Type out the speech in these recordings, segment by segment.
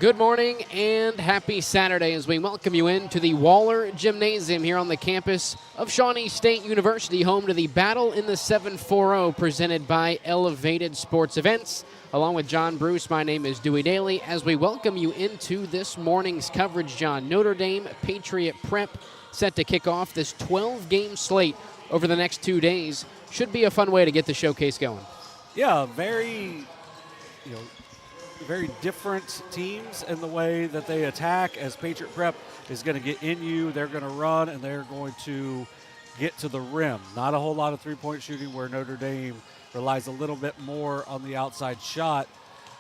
Good morning and happy Saturday as we welcome you into the Waller Gymnasium here on the campus of Shawnee State University, home to the Battle in the 740 presented by Elevated Sports Events. Along with John Bruce, my name is Dewey Daly as we welcome you into this morning's coverage, John. Notre Dame Patriot Prep set to kick off this 12-game slate over the next 2 days. Should be a fun way to get the showcase going. Yeah, very different teams in the way that they attack, as Patriot Prep is going to get in you. They're going to run, and they're going to get to the rim. Not a whole lot of three-point shooting, where Notre Dame relies a little bit more on the outside shot.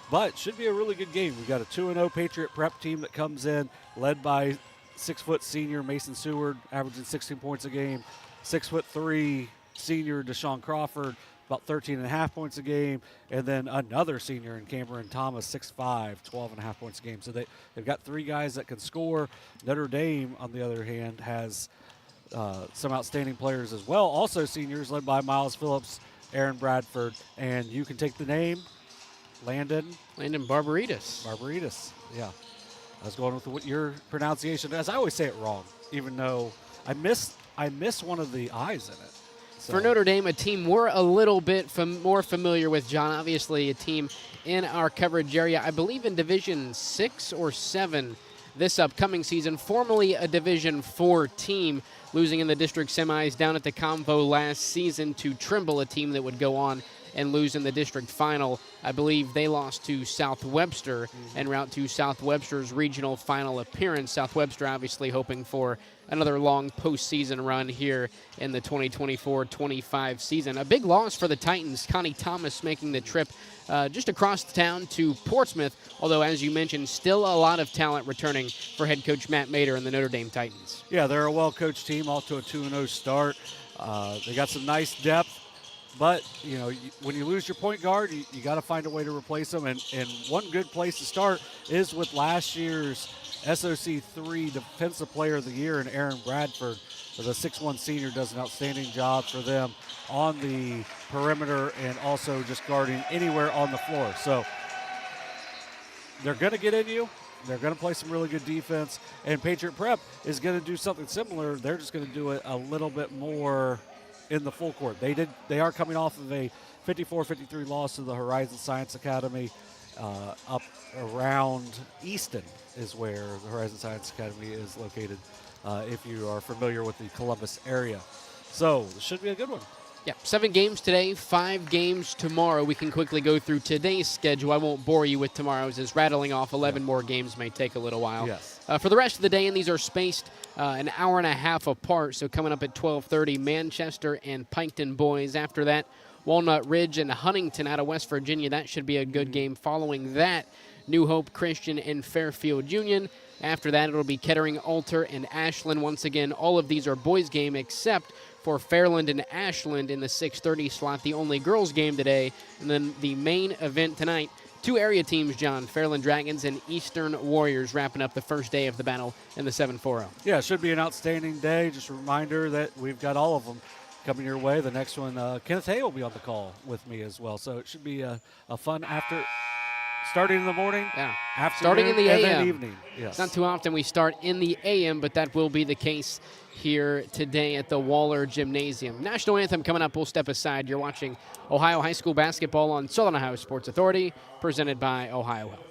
But should be a really good game. We've got a 2-0 Patriot Prep team that comes in, led by 6-foot senior Mason Seward, averaging 16 points a game. 6'3" senior Deshaun Crawford, about 13.5 points a game, and then another senior in Cameron Thomas, 6'5", 12.5 points a game. So they've got three guys that can score. Notre Dame, on the other hand, has some outstanding players as well. Also seniors, led by Miles Phillips, Aaron Bradford, and you can take the name, Landon Barbaritas. Barbaritas, yeah. I was going with what your pronunciation is. I always say it wrong, even though I miss one of the I's in it. So. For Notre Dame, a team we're a little bit more familiar with, John. Obviously, a team in our coverage area, I believe in Division 6 or 7 this upcoming season. Formerly a Division 4 team, losing in the district semis down at the Convo last season to Trimble, a team that would go on and lose in the district final. I believe they lost to South Webster en route to South Webster's regional final appearance. South Webster obviously hoping for another long postseason run here in the 2024-25 season. A big loss for the Titans. Connie Thomas making the trip just across the town to Portsmouth, although, as you mentioned, still a lot of talent returning for head coach Matt Mader and the Notre Dame Titans. Yeah, they're a well-coached team, off to a 2-0 start. They got some nice depth. But, when you lose your point guard, you got to find a way to replace them. And one good place to start is with last year's SOC3 Defensive Player of the Year, and Aaron Bradford, the 6'1" senior, does an outstanding job for them on the perimeter and also just guarding anywhere on the floor. So they're going to get in you. They're going to play some really good defense. And Patriot Prep is going to do something similar. They're just going to do it a little bit more in the full court. They are coming off of a 54-53 loss to the Horizon Science Academy up around Easton is where the Horizon Science Academy is located, if you are familiar with the Columbus area. So it should be a good one. Yeah, 7 games today, 5 games tomorrow. We can quickly go through today's schedule. I won't bore you with tomorrow's, as rattling off 11 more games may take a little while. Yes. For the rest of the day, and these are spaced an hour and a half apart, so coming up at 12:30, Manchester and Piketon boys. After that, Walnut Ridge and Huntington out of West Virginia. That should be a good game. Following that, New Hope Christian and Fairfield Union. After that, it'll be Kettering, Alter, and Ashland. Once again, all of these are boys' game except for Fairland and Ashland in the 6:30 slot, the only girls' game today. And then the main event tonight, 2 area teams, John, Fairland Dragons and Eastern Warriors, wrapping up the first day of the battle in the 740. Yeah, it should be an outstanding day. Just a reminder that we've got all of them coming your way. The next one, Kenneth Hay will be on the call with me as well. So it should be a fun after. Starting in the morning, starting in the and a.m. then evening. Yes. It's not too often we start in the a.m., but that will be the case here today at the Waller Gymnasium. National anthem coming up. We'll step aside. You're watching Ohio High School basketball on Southern Ohio Sports Authority, presented by Ohio Health.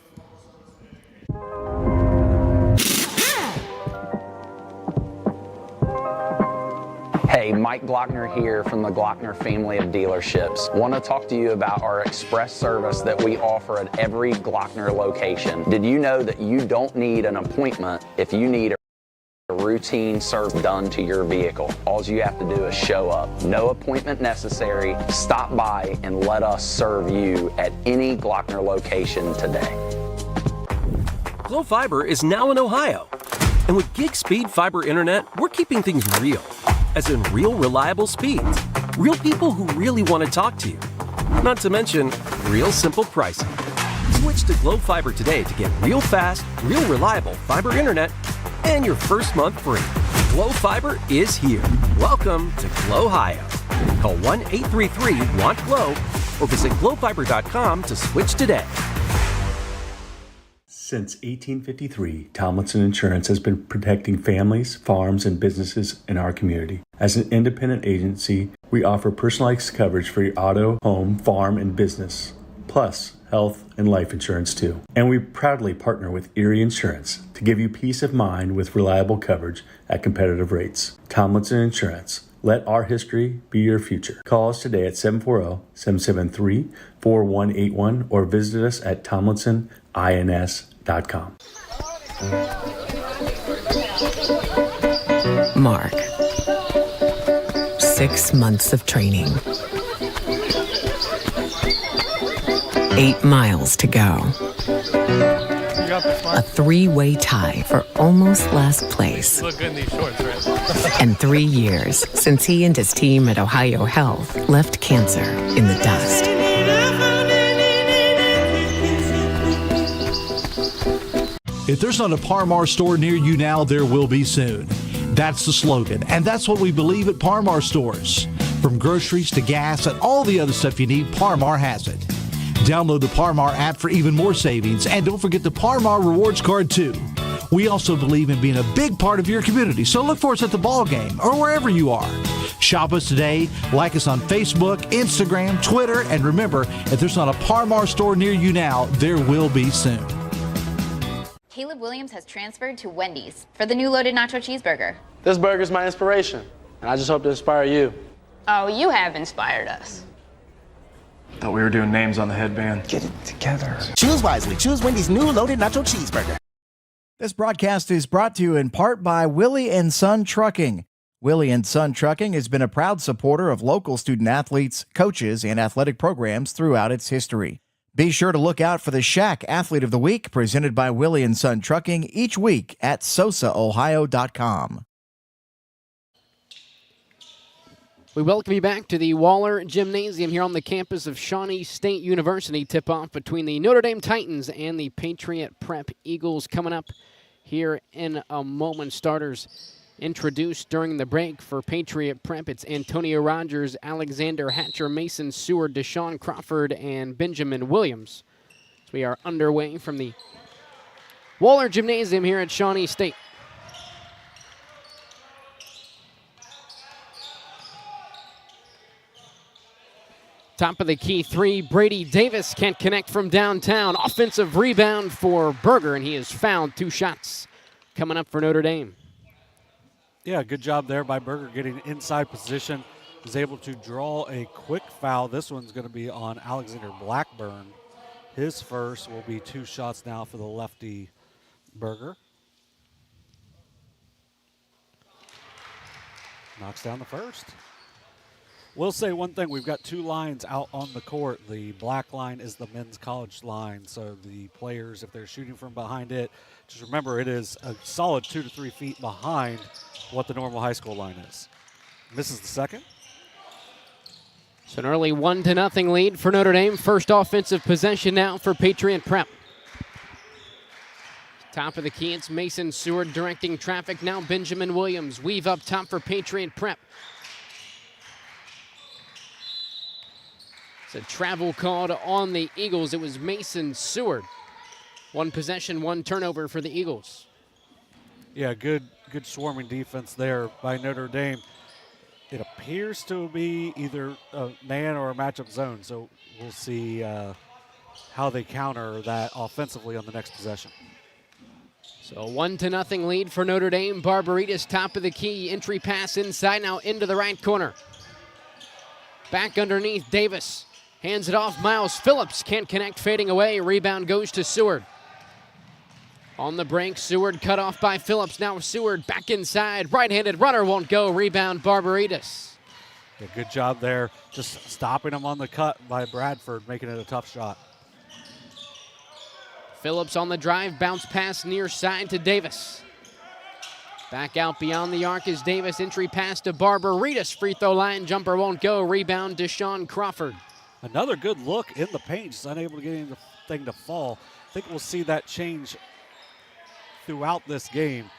Hey, Mike Glockner here from the Glockner family of dealerships. Want to talk to you about our express service that we offer at every Glockner location. Did you know that you don't need an appointment if you need a routine service done to your vehicle? All you have to do is show up. No appointment necessary. Stop by and let us serve you at any Glockner location today. Glo Fiber is now in Ohio. And with gig speed fiber internet, we're keeping things real. As in real reliable speeds. Real people who really want to talk to you. Not to mention, real simple pricing. Switch to Glo Fiber today to get real fast, real reliable fiber internet and your first month free. Glo Fiber is here. Welcome to Glo Ohio. Call 1-833-WANT-GLO or visit glofiber.com to switch today. Since 1853, Tomlinson Insurance has been protecting families, farms, and businesses in our community. As an independent agency, we offer personalized coverage for your auto, home, farm, and business, plus health and life insurance too. And we proudly partner with Erie Insurance to give you peace of mind with reliable coverage at competitive rates. Tomlinson Insurance. Let our history be your future. Call us today at 740-773-4181 or visit us at tomlinsonins.com. Mark. 6 months of training. 8 miles to go. A 3-way tie for almost last place. Look good in these shorts, right? And 3 years since he and his team at Ohio Health left cancer in the dust. If there's not a Par Mar store near you now, there will be soon. That's the slogan, and that's what we believe at Par Mar stores. From groceries to gas and all the other stuff you need, Par Mar has it. Download the Par Mar app for even more savings, and don't forget the Par Mar rewards card too. We also believe in being a big part of your community, so look for us at the ball game or wherever you are. Shop us today, like us on Facebook, Instagram, Twitter, and remember, if there's not a Par Mar store near you now, there will be soon. Caleb Williams has transferred to Wendy's for the new loaded nacho cheeseburger. This burger's my inspiration, and I just hope to inspire you. Oh, you have inspired us. Thought we were doing names on the headband. Get it together. Choose wisely. Choose Wendy's new loaded nacho cheeseburger. This broadcast is brought to you in part by Willie & Son Trucking. Willie & Son Trucking has been a proud supporter of local student athletes, coaches, and athletic programs throughout its history. Be sure to look out for the Shack Athlete of the Week presented by Willie & Son Trucking each week at sosaohio.com. We welcome you back to the Waller Gymnasium here on the campus of Shawnee State University. Tip-off between the Notre Dame Titans and the Patriot Prep Eagles coming up here in a moment. Starters introduced during the break for Patriot Prep. It's Antonio Rogers, Alexander Hatcher, Mason Seward, Deshaun Crawford, and Benjamin Williams. So we are underway from the Waller Gymnasium here at Shawnee State. Top of the key three, Brady Davis can't connect from downtown. Offensive rebound for Berger, and he has fouled. 2 shots coming up for Notre Dame. Yeah, good job there by Berger getting inside position. Was able to draw a quick foul. This one's going to be on Alexander Blackburn. His first will be 2 shots now for the lefty Berger. Knocks down the first. We'll say one thing, we've got 2 lines out on the court. The black line is the men's college line, so the players, if they're shooting from behind it, just remember it is a solid 2 to 3 feet behind what the normal high school line is. Misses the second. So an early 1-0 lead for Notre Dame. First offensive possession now for Patriot Prep. Top of the key, it's Mason Seward directing traffic. Now Benjamin Williams, weave up top for Patriot Prep. It's a travel called on the Eagles. It was Mason Seward. 1 possession, 1 turnover for the Eagles. Yeah, good swarming defense there by Notre Dame. It appears to be either a man or a matchup zone, so we'll see how they counter that offensively on the next possession. So 1-0 lead for Notre Dame. Barbaritas top of the key. Entry pass inside, now into the right corner. Back underneath, Davis. Hands it off, Miles Phillips can't connect, fading away. Rebound goes to Seward. On the break, Seward cut off by Phillips. Now Seward back inside. Right-handed runner won't go. Rebound, Barbaritas. Yeah, good job there. Just stopping him on the cut by Bradford, making it a tough shot. Phillips on the drive, bounce pass near side to Davis. Back out beyond the arc is Davis. Entry pass to Barbaritas. Free throw line, jumper won't go. Rebound, Deshaun Crawford. Another good look in the paint, just unable to get anything to fall. I think we'll see that change throughout this game.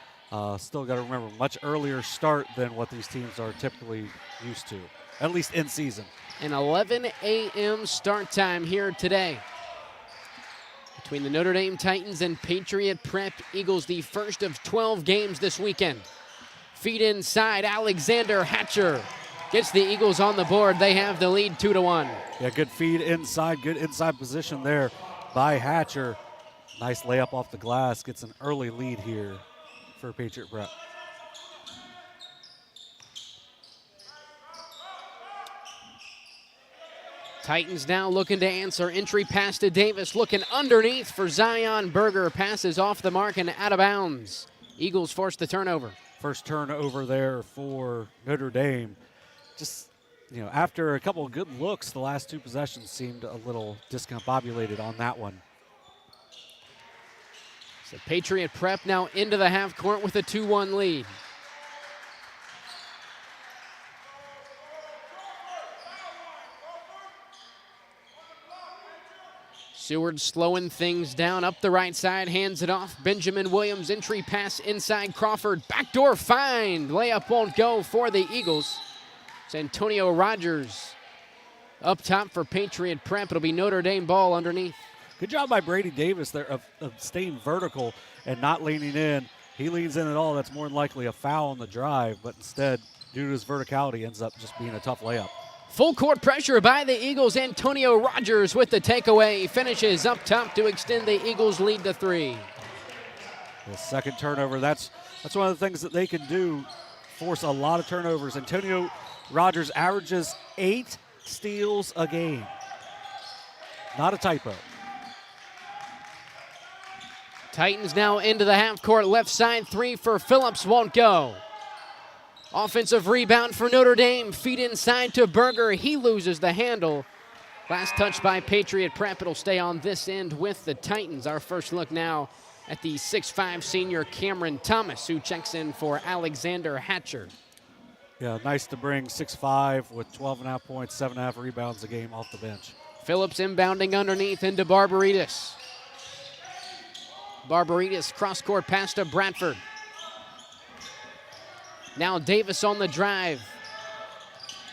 Still got to remember, much earlier start than what these teams are typically used to, at least in season. An 11 a.m. start time here today between the Notre Dame Titans and Patriot Prep Eagles, the first of 12 games this weekend. Feed inside, Alexander Hatcher gets the Eagles on the board. They have the lead 2-1. Yeah, good feed inside, good inside position there by Hatcher. Nice layup off the glass, gets an early lead here for Patriot Prep. Titans now looking to answer. Entry pass to Davis, looking underneath for Zion Berger. Passes off the mark and out of bounds. Eagles force the turnover. First turnover there for Notre Dame. Just, after a couple of good looks, the last two possessions seemed a little discombobulated on that one. So Patriot Prep now into the half court with a 2-1 lead. Seward slowing things down up the right side, hands it off. Benjamin Williams, entry pass inside Crawford. Backdoor find. Layup won't go for the Eagles. It's Antonio Rogers up top for Patriot Prep. It'll be Notre Dame ball underneath. Good job by Brady Davis there of staying vertical and not leaning in. He leans in at all, that's more than likely a foul on the drive, but instead, due to his verticality, ends up just being a tough layup. Full court pressure by the Eagles. Antonio Rogers with the takeaway. Finishes up top to extend the Eagles' lead to 3. The second turnover, that's one of the things that they can do, force a lot of turnovers. Antonio Rogers averages 8 steals a game. Not a typo. Titans now into the half court. Left side 3 for Phillips, won't go. Offensive rebound for Notre Dame. Feed inside to Berger. He loses the handle. Last touch by Patriot Prep. It'll stay on this end with the Titans. Our first look now at the 6'5 senior Cameron Thomas, who checks in for Alexander Hatcher. Yeah, nice to bring 6'5 with 12.5 points, 7.5 rebounds a game off the bench. Phillips inbounding underneath into Barbaritas. Barbaritas cross-court pass to Bradford. Now Davis on the drive.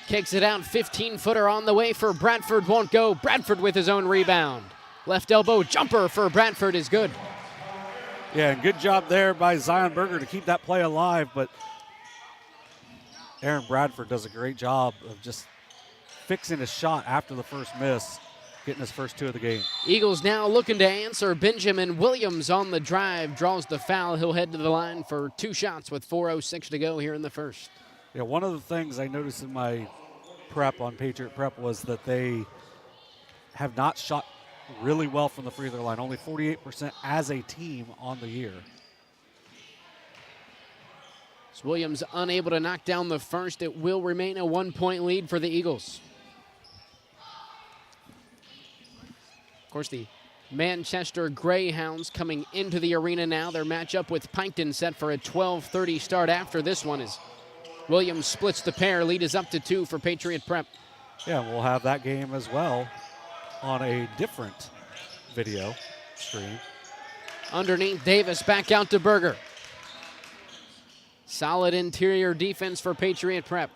Kicks it out, 15-footer on the way for Bradford, won't go. Bradford with his own rebound. Left elbow jumper for Bradford is good. Yeah, and good job there by Zion Berger to keep that play alive, but Aaron Bradford does a great job of just fixing his shot after the first miss, getting his first 2 of the game. Eagles now looking to answer. Benjamin Williams on the drive, draws the foul. He'll head to the line for 2 shots with 4:06 to go here in the first. Yeah, one of the things I noticed in my prep on Patriot Prep was that they have not shot really well from the free throw line, only 48% as a team on the year. As Williams unable to knock down the first, it will remain a 1-point lead for the Eagles. Of course, the Manchester Greyhounds coming into the arena now. Their matchup with Piketon set for a 12:30 start after this one as Williams splits the pair. Lead is up to 2 for Patriot Prep. Yeah, we'll have that game as well on a different video stream. Underneath, Davis back out to Berger. Solid interior defense for Patriot Prep.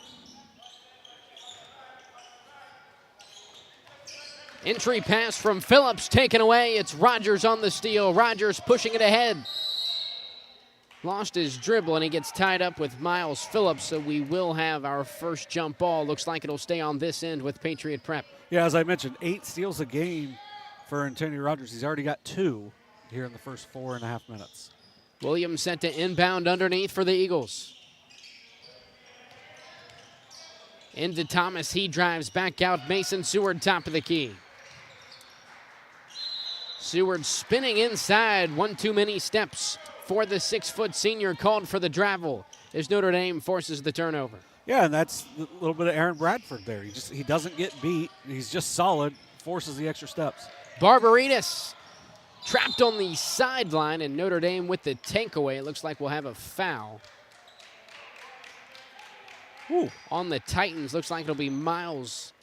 Entry pass from Phillips taken away. It's Rogers on the steal. Rogers pushing it ahead. Lost his dribble and he gets tied up with Miles Phillips, so we will have our first jump ball. Looks like it'll stay on this end with Patriot Prep. Yeah, as I mentioned, 8 steals a game for Antonio Rogers. He's already got 2 here in the first 4.5 minutes. Williams set to inbound underneath for the Eagles. Into Thomas, he drives back out. Mason Seward top of the key. Seward spinning inside, 1 too many steps for the 6-foot senior, called for the travel as Notre Dame forces the turnover. Yeah, and that's a little bit of Aaron Bradford there. He doesn't get beat. He's just solid, forces the extra steps. Barbaritas trapped on the sideline, and Notre Dame with the takeaway. It looks like we'll have a foul. Ooh, on the Titans. Looks like it'll be Miles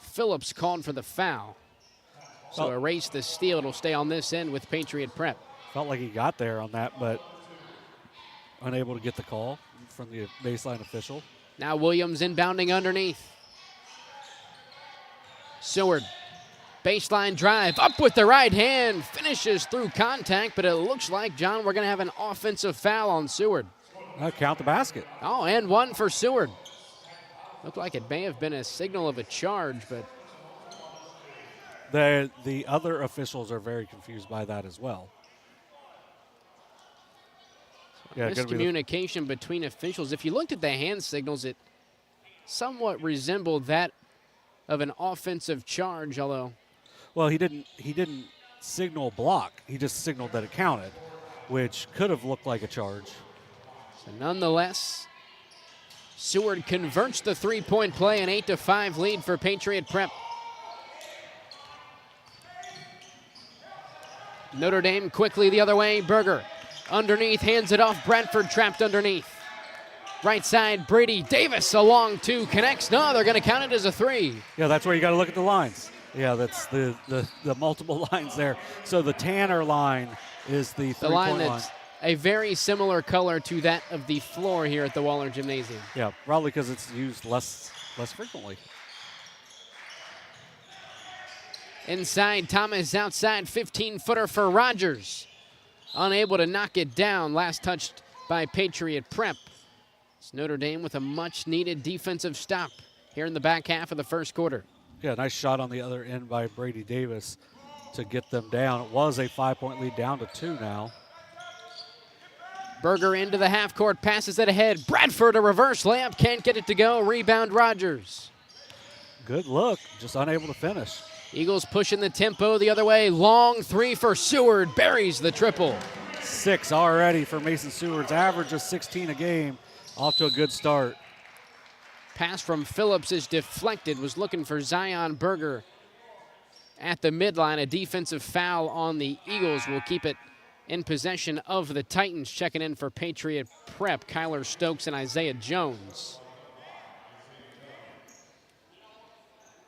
Phillips called for the foul. So erase the steal. It'll stay on this end with Patriot Prep. Felt like he got there on that, but unable to get the call from the baseline official. Now Williams inbounding underneath. Seward Baseline drive, up with the right hand, finishes through contact, but it looks like, John, we're going to have an offensive foul on Seward. Count the basket. Oh, and one for Seward. Looked like it may have been a signal of a charge, but the other officials are very confused by that as well. Yeah, miscommunication between officials. If you looked at the hand signals, it somewhat resembled that of an offensive charge, although. Well, he didn't signal block. He just signaled that it counted, which could have looked like a charge. So nonetheless, Seward converts the three-point play, an 8-5 lead for Patriot Prep. Notre Dame quickly the other way. Berger underneath, hands it off. Bradford trapped underneath. Right side, Brady Davis along two, connects. No, they're going to count it as a three. Yeah, that's where you got to look at the lines. Yeah, that's the multiple lines there. So the Tanner line is the three-point line. That's a very similar color to that of the floor here at the Waller Gymnasium. Yeah, probably because it's used less frequently. Inside, Thomas outside, 15-footer for Rogers. Unable to knock it down, last touched by Patriot Prep. It's Notre Dame with a much-needed defensive stop here in the back half of the first quarter. Yeah, nice shot on the other end by Brady Davis to get them down. It was a 5-point lead, down to 2 now. Berger into the half court, passes it ahead. Bradford, a reverse layup, can't get it to go. Rebound, Rogers. Good look, just unable to finish. Eagles pushing the tempo the other way. Long three for Seward, buries the triple. 6 already for Mason Seward's average of 16 a game. Off to a good start. Pass from Phillips is deflected, was looking for Zion Berger at the midline. A defensive foul on the Eagles will keep it in possession of the Titans. Checking in for Patriot Prep, Kyler Stokes and Isaiah Jones.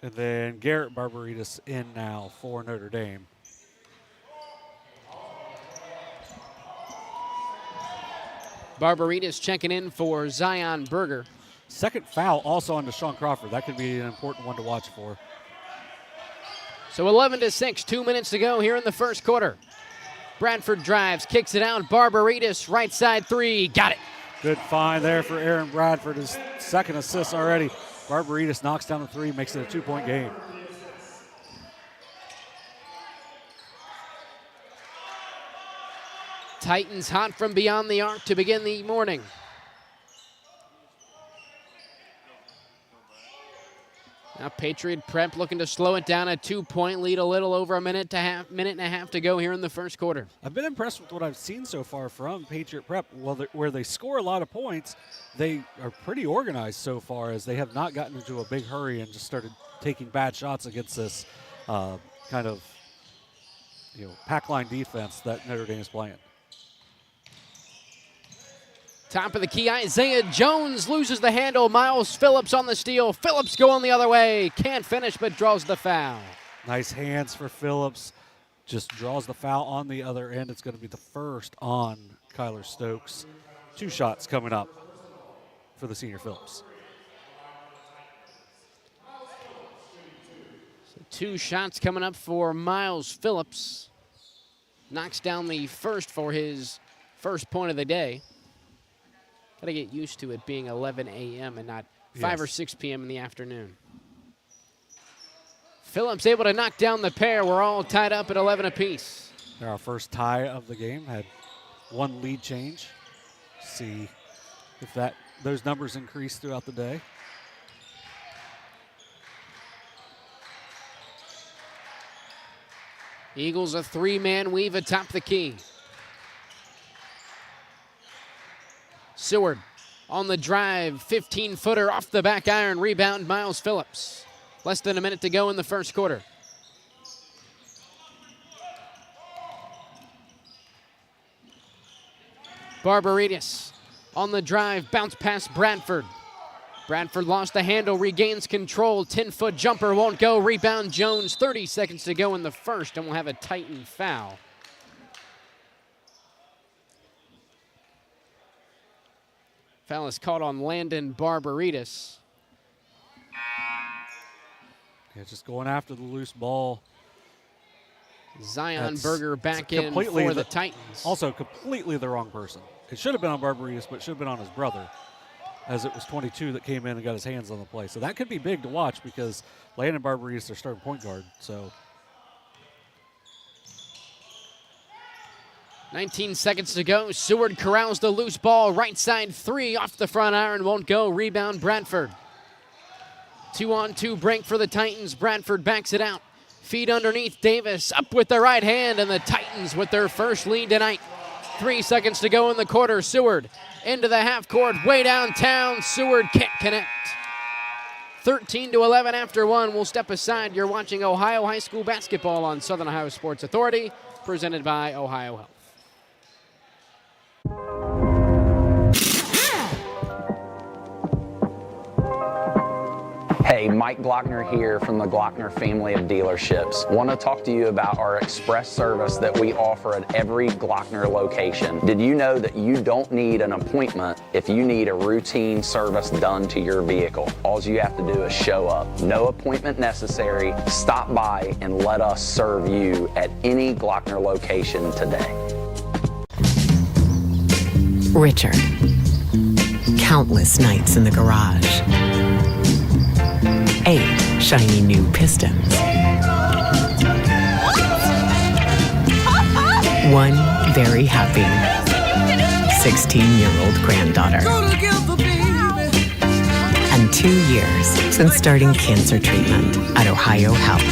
And then Garrett Barbaritas in now for Notre Dame. Barbaritas checking in for Zion Berger. Second foul also on Deshaun Crawford. That could be an important one to watch for. So 11-6, 2 minutes to go here in the first quarter. Bradford drives, kicks it out. Barbaritas, right side three, got it. Good find there for Aaron Bradford, his second assist already. Barbaritas knocks down the three, makes it a 2-point game. Titans hot from beyond the arc to begin the morning. Now Patriot Prep looking to slow it down, a 2-point lead, a little over a minute and a half to go here in the first quarter. I've been impressed with what I've seen so far from Patriot Prep. Where they score a lot of points, they are pretty organized so far, as they have not gotten into a big hurry and just started taking bad shots against this kind of pack line defense that Notre Dame is playing. Top of the key, Isaiah Jones loses the handle. Miles Phillips on the steal. Phillips going the other way. Can't finish, but draws the foul. Nice hands for Phillips. Just draws the foul on the other end. It's going to be the first on Kyler Stokes. 2 shots coming up for the senior Phillips. So 2 shots coming up for Miles Phillips. Knocks down the first for his first point of the day. Got to get used to it being 11 a.m. and not 5 or 6 p.m. in the afternoon. Phillips able to knock down the pair. We're all tied up at 11 apiece. Our first tie of the game had 1 lead change. See if those numbers increase throughout the day. Eagles a 3-man weave atop the key. Seward on the drive, 15-footer off the back iron, rebound Miles Phillips. Less than a minute to go in the first quarter. Barbaritas on the drive, bounce past Bradford. Bradford lost the handle, regains control, 10-foot jumper won't go, rebound Jones, 30 seconds to go in the first, and we'll have a Titan foul. Foul is caught on Landon Barbaritas. Yeah, just going after the loose ball. Zion Berger back in for the Titans. Also completely the wrong person. It should have been on Barbaritas, but it should have been on his brother, as it was 22 that came in and got his hands on the play. So that could be big to watch because Landon Barbaritas, their starting point guard. So 19 seconds to go. Seward corrals the loose ball. Right side three off the front iron. Won't go. Rebound Bradford. 2-on-2 break for the Titans. Bradford backs it out. Feed underneath. Davis up with the right hand. And the Titans with their first lead tonight. 3 seconds to go in the quarter. Seward into the half court. Way downtown. Seward can't connect. 13-11 after one. We'll step aside. You're watching Ohio High School basketball on Southern Ohio Sports Authority. Presented by Ohio Health. Hey, Mike Glockner here from the Glockner family of dealerships. Want to talk to you about our express service that we offer at every Glockner location. Did you know that you don't need an appointment if you need a routine service done to your vehicle? All you have to do is show up. No appointment necessary. Stop by and let us serve you at any Glockner location today. Richard. Countless nights in the garage. 8 shiny new pistons. 1 very happy 16-year-old granddaughter. And 2 years since starting cancer treatment at Ohio Health.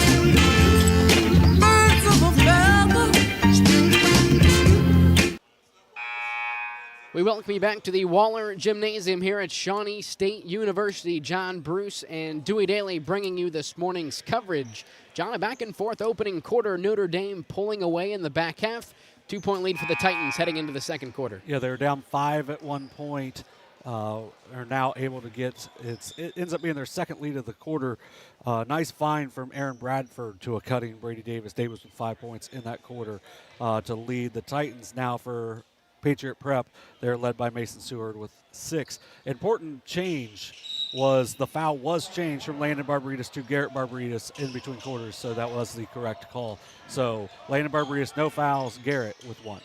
We welcome you back to the Waller Gymnasium here at Shawnee State University. John Bruce and Dewey Daly bringing you this morning's coverage. John, a back and forth opening quarter. Notre Dame pulling away in the back half. 2-point lead for the Titans heading into the second quarter. Yeah, they were down 5 at one point. Are now able to get, it ends up being their second lead of the quarter. Nice find from Aaron Bradford to a cutting Brady Davis. Davis with 5 points in that quarter to lead the Titans. Now for Patriot Prep, they're led by Mason Seward with 6. Important change was the foul was changed from Landon Barbaritas to Garrett Barbaritas in between quarters, so that was the correct call. So Landon Barbaritas, no fouls, Garrett with 1.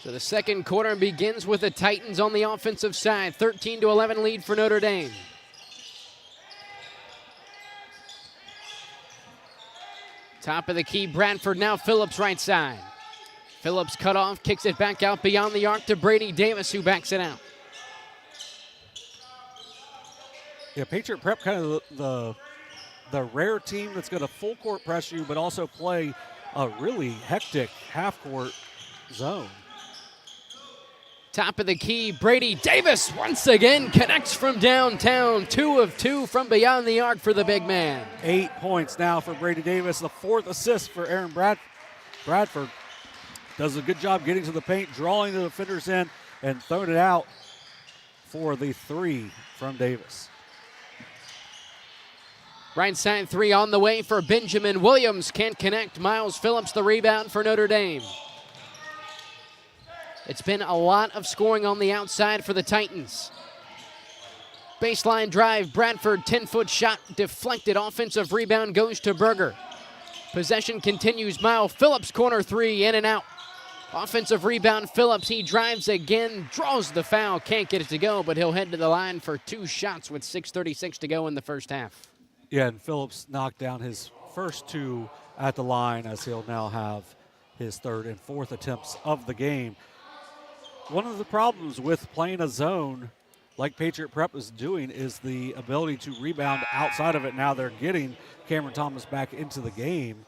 So the second quarter begins with the Titans on the offensive side. 13-11 lead for Notre Dame. Top of the key, Bradford, now Phillips right side. Phillips cut off, kicks it back out beyond the arc to Brady Davis, who backs it out. Yeah, Patriot Prep kind of the rare team that's going to full court press you, but also play a really hectic half court zone. Top of the key, Brady Davis once again connects from downtown. 2 of 2 from beyond the arc for the big man. 8 points now for Brady Davis, the 4th assist for Aaron Bradford. Does a good job getting to the paint, drawing the defenders in, and throwing it out for the 3 from Davis. Right side 3 on the way for Benjamin Williams. Can't connect. Miles Phillips the rebound for Notre Dame. It's been a lot of scoring on the outside for the Titans. Baseline drive, Bradford, 10-foot shot, deflected. Offensive rebound goes to Berger. Possession continues. Miles Phillips, corner 3, in and out. Offensive rebound, Phillips, he drives again, draws the foul, can't get it to go, but he'll head to the line for 2 shots with 6:36 to go in the first half. Yeah, and Phillips knocked down his first 2 at the line, as he'll now have his 3rd and 4th attempts of the game. One of the problems with playing a zone like Patriot Prep is doing is the ability to rebound outside of it. Now they're getting Cameron Thomas back into the game,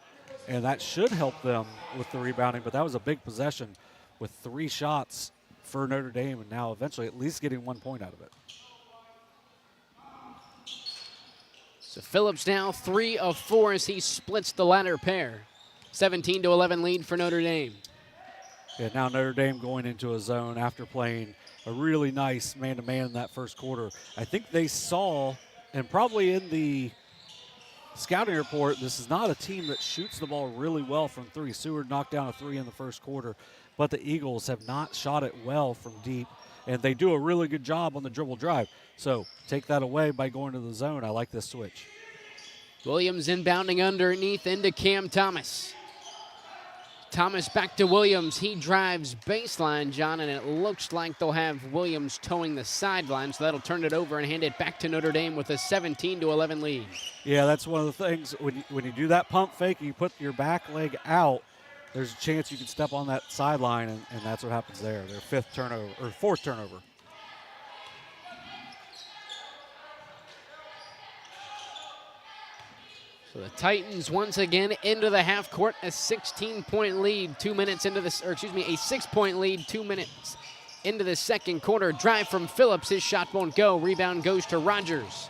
and that should help them with the rebounding, but that was a big possession with 3 shots for Notre Dame, and now eventually at least getting 1 point out of it. So Phillips now 3 of 4 as he splits the latter pair. 17-11 lead for Notre Dame. Yeah, now Notre Dame going into a zone after playing a really nice man-to-man in that first quarter. I think they saw, and probably in the scouting report, this is not a team that shoots the ball really well from 3. Seward knocked down a 3 in the first quarter, but the Eagles have not shot it well from deep, and they do a really good job on the dribble drive. So take that away by going to the zone. I like this switch. Williams inbounding underneath into Cam Thomas. Thomas back to Williams. He drives baseline, John, and it looks like they'll have Williams towing the sideline, so that'll turn it over and hand it back to Notre Dame with a 17-11 lead. Yeah, that's one of the things. When you do that pump fake, you put your back leg out, there's a chance you can step on that sideline, and that's what happens there. Their fourth turnover. So the Titans once again into the half court, a 16-point lead, 2 minutes into this, or excuse me, a 6-point lead, 2 minutes into the second quarter. Drive from Phillips, his shot won't go. Rebound goes to Rogers.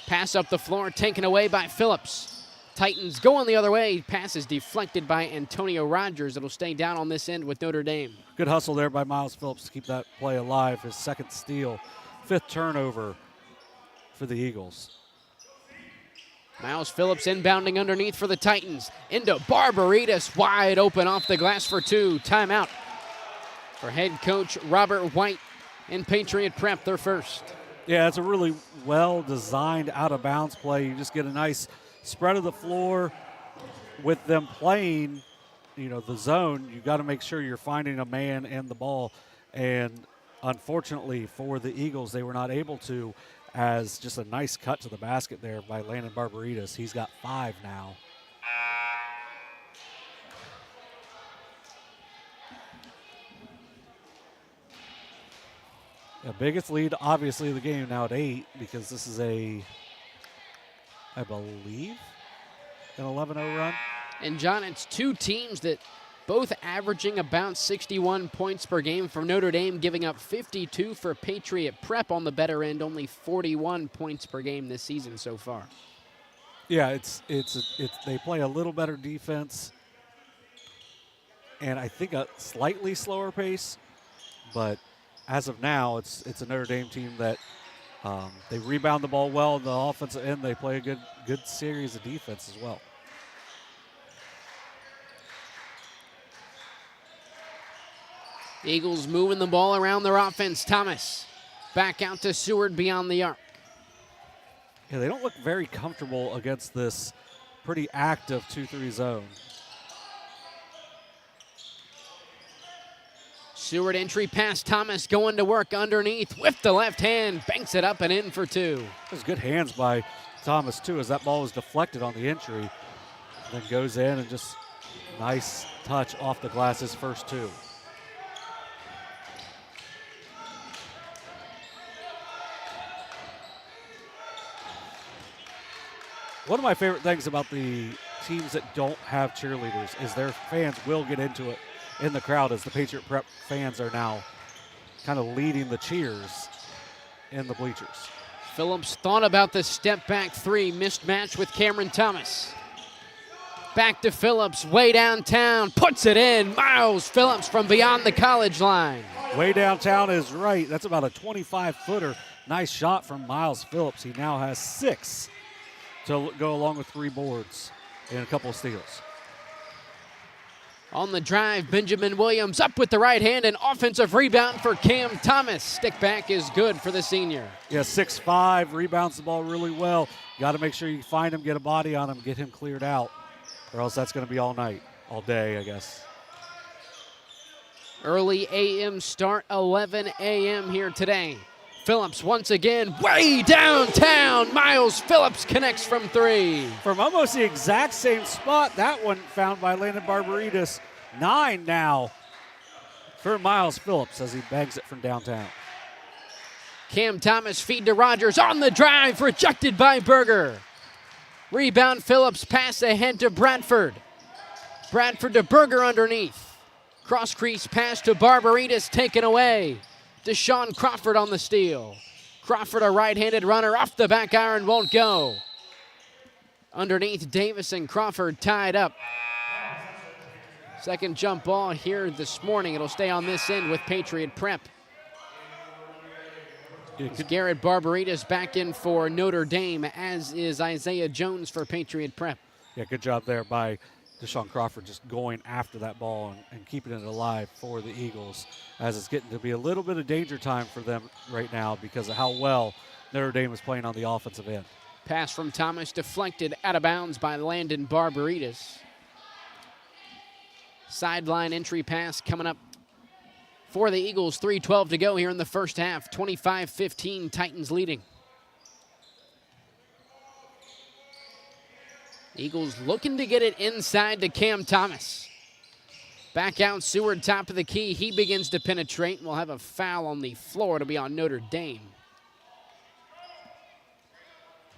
Pass up the floor, taken away by Phillips. Titans going the other way. Pass is deflected by Antonio Rogers. It'll stay down on this end with Notre Dame. Good hustle there by Miles Phillips to keep that play alive. His second steal, 5th turnover for the Eagles. Miles Phillips inbounding underneath for the Titans. Into Barbaritas, wide open off the glass for 2. Timeout for head coach Robert White and Patriot Prep, their first. Yeah, it's a really well-designed out-of-bounds play. You just get a nice spread of the floor with them playing, the zone. You got to make sure you're finding a man and the ball. And unfortunately for the Eagles, they were not able to, as just a nice cut to the basket there by Landon Barbaritas. He's got 5 now. The biggest lead, obviously, of the game now at 8, because this is I believe, an 11-0 run. And, John, it's two teams that both averaging about 61 points per game for Notre Dame, giving up 52 for Patriot Prep on the better end, only 41 points per game this season so far. Yeah, they play a little better defense, and I think a slightly slower pace, but as of now, it's a Notre Dame team that they rebound the ball well in the offensive end. They play a good series of defense as well. Eagles moving the ball around their offense. Thomas back out to Seward beyond the arc. Yeah, they don't look very comfortable against this pretty active 2-3 zone. Seward entry pass. Thomas going to work underneath with the left hand. Banks it up and in for 2. There's good hands by Thomas, too, as that ball was deflected on the entry. Then goes in and just nice touch off the glass, his first 2. One of my favorite things about the teams that don't have cheerleaders is their fans will get into it in the crowd, as the Patriot Prep fans are now kind of leading the cheers in the bleachers. Phillips thought about the step back 3, missed match with Cameron Thomas. Back to Phillips, way downtown, puts it in. Miles Phillips from beyond the college line. Way downtown is right. That's about a 25-footer. Nice shot from Miles Phillips. He now has 6 to go along with 3 boards and a couple of steals. On the drive, Benjamin Williams up with the right hand, an offensive rebound for Cam Thomas. Stick back is good for the senior. Yeah, 6'5", rebounds the ball really well. Got to make sure you find him, get a body on him, get him cleared out, or else that's going to be all night, all day, I guess. Early a.m. start, 11 a.m. here today. Phillips once again, way downtown. Miles Phillips connects from 3. From almost the exact same spot. That one found by Landon Barbaritas. 9 now for Miles Phillips as he bangs it from downtown. Cam Thomas feed to Rogers on the drive, rejected by Berger. Rebound Phillips, pass ahead to Bradford. Bradford to Berger underneath. Cross crease pass to Barbaritas, taken away. Deshaun Crawford on the steal. Crawford, a right-handed runner, off the back iron, won't go. Underneath, Davis and Crawford tied up. Second jump ball here this morning. It'll stay on this end with Patriot Prep. Garrett Barbaritas back in for Notre Dame, as is Isaiah Jones for Patriot Prep. Yeah, good job there by Deshaun Crawford, just going after that ball and keeping it alive for the Eagles, as it's getting to be a little bit of danger time for them right now because of how well Notre Dame is playing on the offensive end. Pass from Thomas deflected out of bounds by Landon Barbaritas. Sideline entry pass coming up for the Eagles. 3:12 to go here in the first half. 25-15, Titans leading. Eagles looking to get it inside to Cam Thomas. Back out Seward, top of the key. He begins to penetrate, and we'll have a foul on the floor. It'll be on Notre Dame.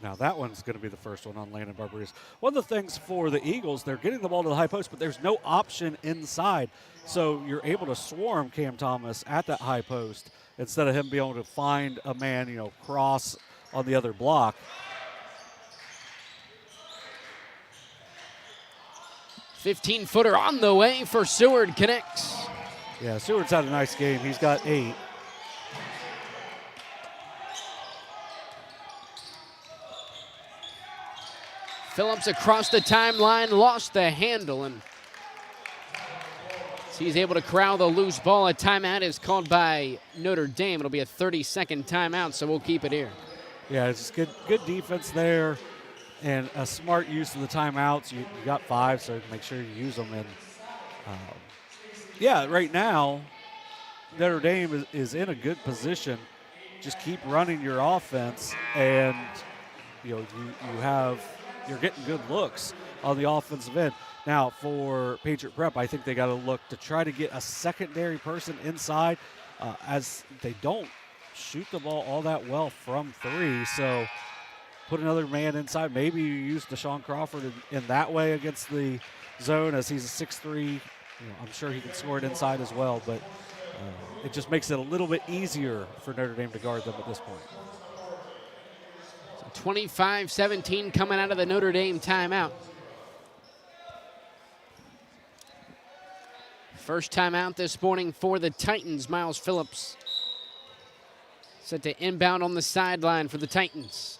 Now that one's going to be the first one on Landon Barbaritas. One of the things for the Eagles, they're getting the ball to the high post, but there's no option inside. So you're able to swarm Cam Thomas at that high post instead of him being able to find a man, cross on the other block. 15-footer on the way for Seward, connects. Yeah, Seward's had a nice game. He's got 8. Phillips across the timeline, lost the handle, and he's able to corral the loose ball. A timeout is called by Notre Dame. It'll be a 30-second timeout, so we'll keep it here. Yeah, it's good defense there and a smart use of the timeouts. You got 5, so make sure you use them. And right now, Notre Dame is in a good position. Just keep running your offense, and you're getting good looks on the offensive end. Now, for Patriot Prep, I think they got to look to try to get a secondary person inside, as they don't shoot the ball all that well from 3. So put another man inside. Maybe you use Deshaun Crawford in that way against the zone, as he's a 6'3". I'm sure he can score it inside as well, but it just makes it a little bit easier for Notre Dame to guard them at this point. 25-17 coming out of the Notre Dame timeout. First timeout this morning for the Titans. Miles Phillips set to inbound on the sideline for the Titans.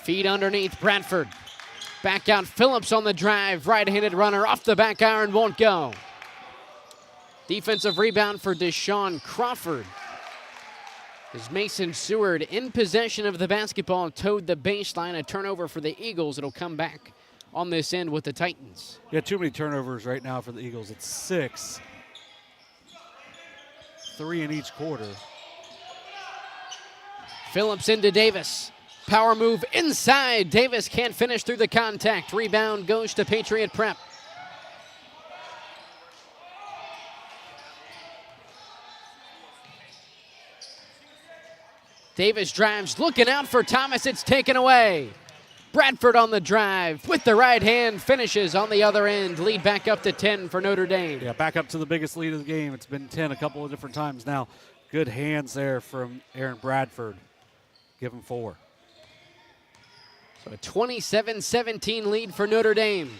Feed underneath Bradford. Back out Phillips on the drive. Right-handed runner off the back iron, won't go. Defensive rebound for Deshaun Crawford. As Mason Seward in possession of the basketball, towed the baseline. A turnover for the Eagles. It'll come back on this end with the Titans. Yeah, too many turnovers right now for the Eagles. It's 6. 3 in each quarter. Phillips into Davis. Power move inside. Davis can't finish through the contact. Rebound goes to Patriot Prep. Davis drives, looking out for Thomas. It's taken away. Bradford on the drive with the right hand, finishes on the other end. Lead back up to 10 for Notre Dame. Yeah, back up to the biggest lead of the game. It's been 10 a couple of different times now. Good hands there from Aaron Bradford. Give him 4. So a 27-17 lead for Notre Dame.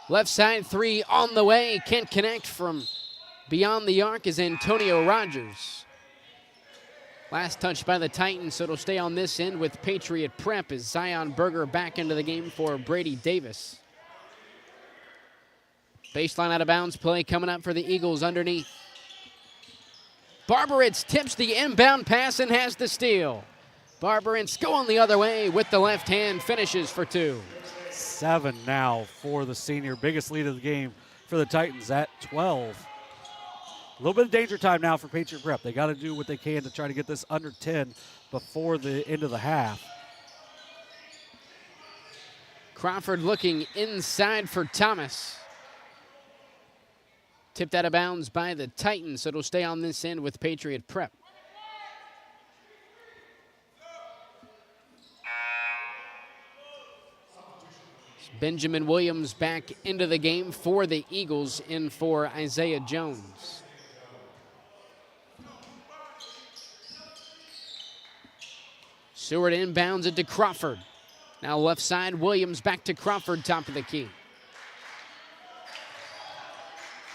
Left side 3 on the way. Can't connect from beyond the arc is Antonio Rogers. Last touch by the Titans, so it'll stay on this end with Patriot Prep as Zion Berger back into the game for Brady Davis. Baseline out of bounds play coming up for the Eagles underneath. Barbaritz tips the inbound pass and has the steal. Barbaritz going the other way with the left hand, finishes for 2. 7 now for the senior. Biggest lead of the game for the Titans at 12. A little bit of danger time now for Patriot Prep. They got to do what they can to try to get this under 10 before the end of the half. Crawford looking inside for Thomas. Tipped out of bounds by the Titans, so it'll stay on this end with Patriot Prep. Benjamin Williams back into the game for the Eagles, in for Isaiah Jones. Seward inbounds it to Crawford. Now left side, Williams back to Crawford, top of the key.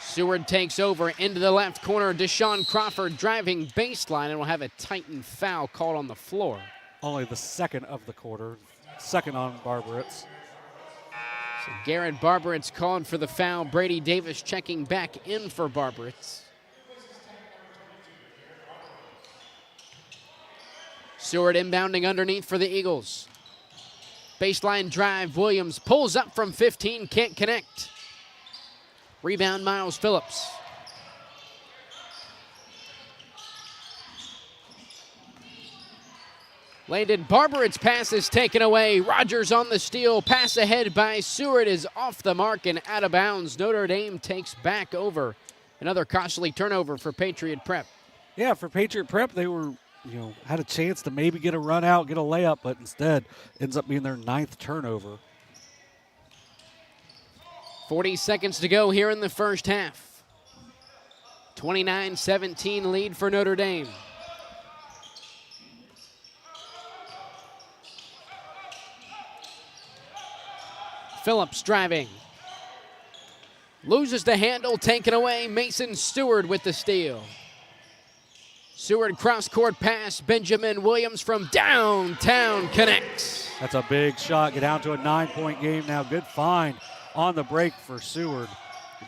Seward takes over into the left corner. Deshaun Crawford driving baseline, and will have a Titan foul called on the floor. Only the second of the quarter. Second on Barbaritz. So Garrett Barberitz called for the foul. Brady Davis checking back in for Barberitz. Seward inbounding underneath for the Eagles. Baseline drive, Williams pulls up from 15, can't connect. Rebound, Miles Phillips. Landon Barberit's pass is taken away. Rogers on the steal. Pass ahead by Seward is off the mark and out of bounds. Notre Dame takes back over. Another costly turnover for Patriot Prep. Yeah, for Patriot Prep, they were, had a chance to maybe get a run out, get a layup, but instead ends up being their 9th turnover. 40 seconds to go here in the first half. 29-17 lead for Notre Dame. Phillips driving. Loses the handle, taken away. Mason Stewart with the steal. Seward cross-court pass. Benjamin Williams from downtown connects. That's a big shot. Get down to a 9-point game now. Good find on the break for Seward.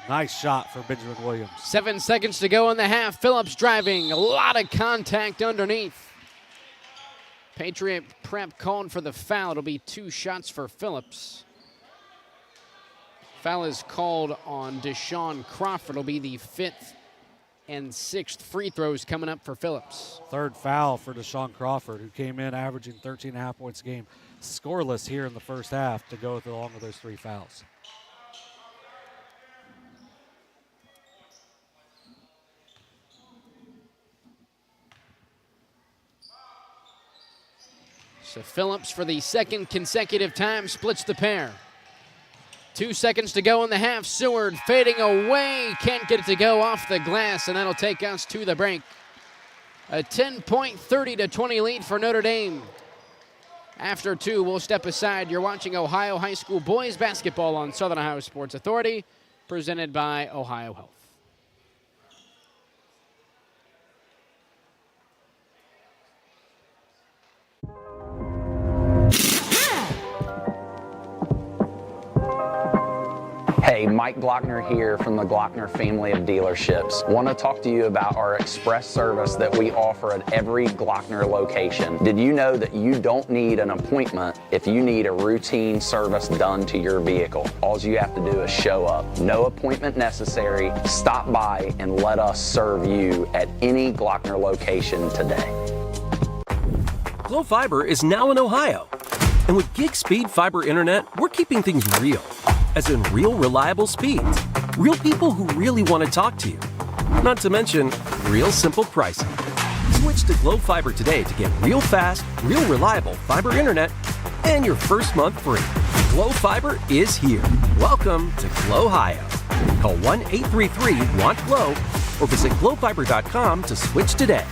Nice shot for Benjamin Williams. 7 seconds to go in the half. Phillips driving. A lot of contact underneath. Patriot Prep called for the foul. It'll be 2 shots for Phillips. Foul is called on Deshaun Crawford. It'll be the 5th and 6th free throws coming up for Phillips. 3rd foul for Deshaun Crawford, who came in averaging 13.5 points a game. Scoreless here in the first half to go along with those 3 fouls. So Phillips, for the 2nd consecutive time, splits the pair. 2 seconds to go in the half. Seward fading away. Can't get it to go off the glass, and that'll take us to the break. A 10-point, 30-20 lead for Notre Dame. After 2, we'll step aside. You're watching Ohio High School boys basketball on Southern Ohio Sports Authority, presented by Ohio Health. Hey, Mike Glockner here from the Glockner family of dealerships. Want to talk to you about our express service that we offer at every Glockner location. Did you know that you don't need an appointment if you need a routine service done to your vehicle? All you have to do is show up. No appointment necessary. Stop by and let us serve you at any Glockner location today. Glo Fiber is now in Ohio. And with gig speed fiber internet, we're keeping things real. As in real, reliable speeds. Real people who really want to talk to you. Not to mention, real simple pricing. Switch to Glo Fiber today to get real fast, real reliable fiber internet and your first month free. Glo Fiber is here. Welcome to Glo-Hio. Call 1-833-WANT-GLO or visit glofiber.com to switch today.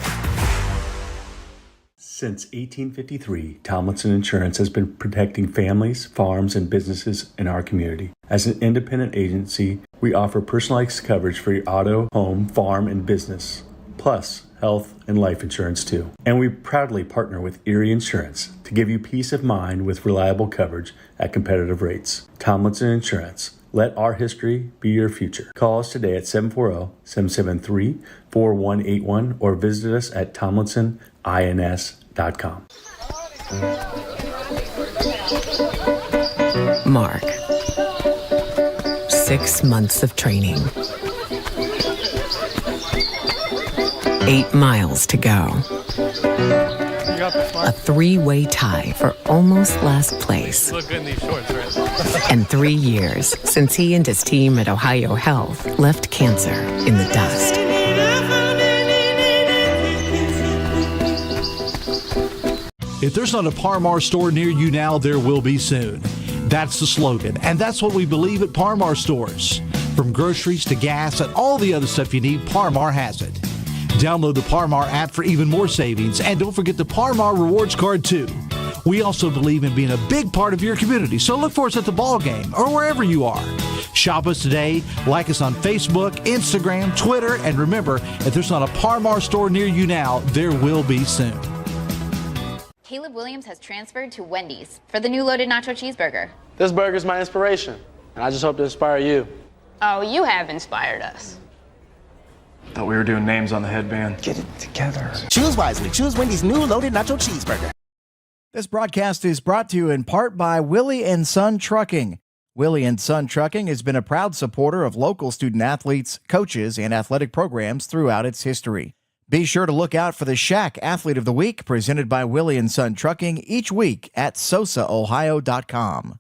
Since 1853, Tomlinson Insurance has been protecting families, farms, and businesses in our community. As an independent agency, we offer personalized coverage for your auto, home, farm, and business, plus health and life insurance too. And we proudly partner with Erie Insurance to give you peace of mind with reliable coverage at competitive rates. Tomlinson Insurance. Let our history be your future. Call us today at 740-773-4181 or visit us at tomlinsonins.com. Mark. 6 months of training. 8 miles to go. A 3-way tie for almost last place. You look good in these shorts, right? And 3 years since he and his team at Ohio Health left cancer in the dust. If there's not a Par-Mar store near you now, there will be soon. That's the slogan, and that's what we believe at Par-Mar stores. From groceries to gas and all the other stuff you need, Par-Mar has it. Download the Par-Mar app for even more savings, and don't forget the Par-Mar rewards card too. We also believe in being a big part of your community, so look for us at the ball game or wherever you are. Shop us today, like us on Facebook, Instagram, Twitter, and remember, if there's not a Par-Mar store near you now, there will be soon. Caleb Williams has transferred to Wendy's for the new loaded nacho cheeseburger. This burger's my inspiration, and I just hope to inspire you. Oh, you have inspired us. Thought we were doing names on the headband. Get it together. Choose wisely. Choose Wendy's new loaded nacho cheeseburger. This broadcast is brought to you in part by Willie and Son Trucking. Willie and Son Trucking has been a proud supporter of local student athletes, coaches, and athletic programs throughout its history. Be sure to look out for the Shack Athlete of the Week presented by Willie and Son Trucking each week at sosaohio.com.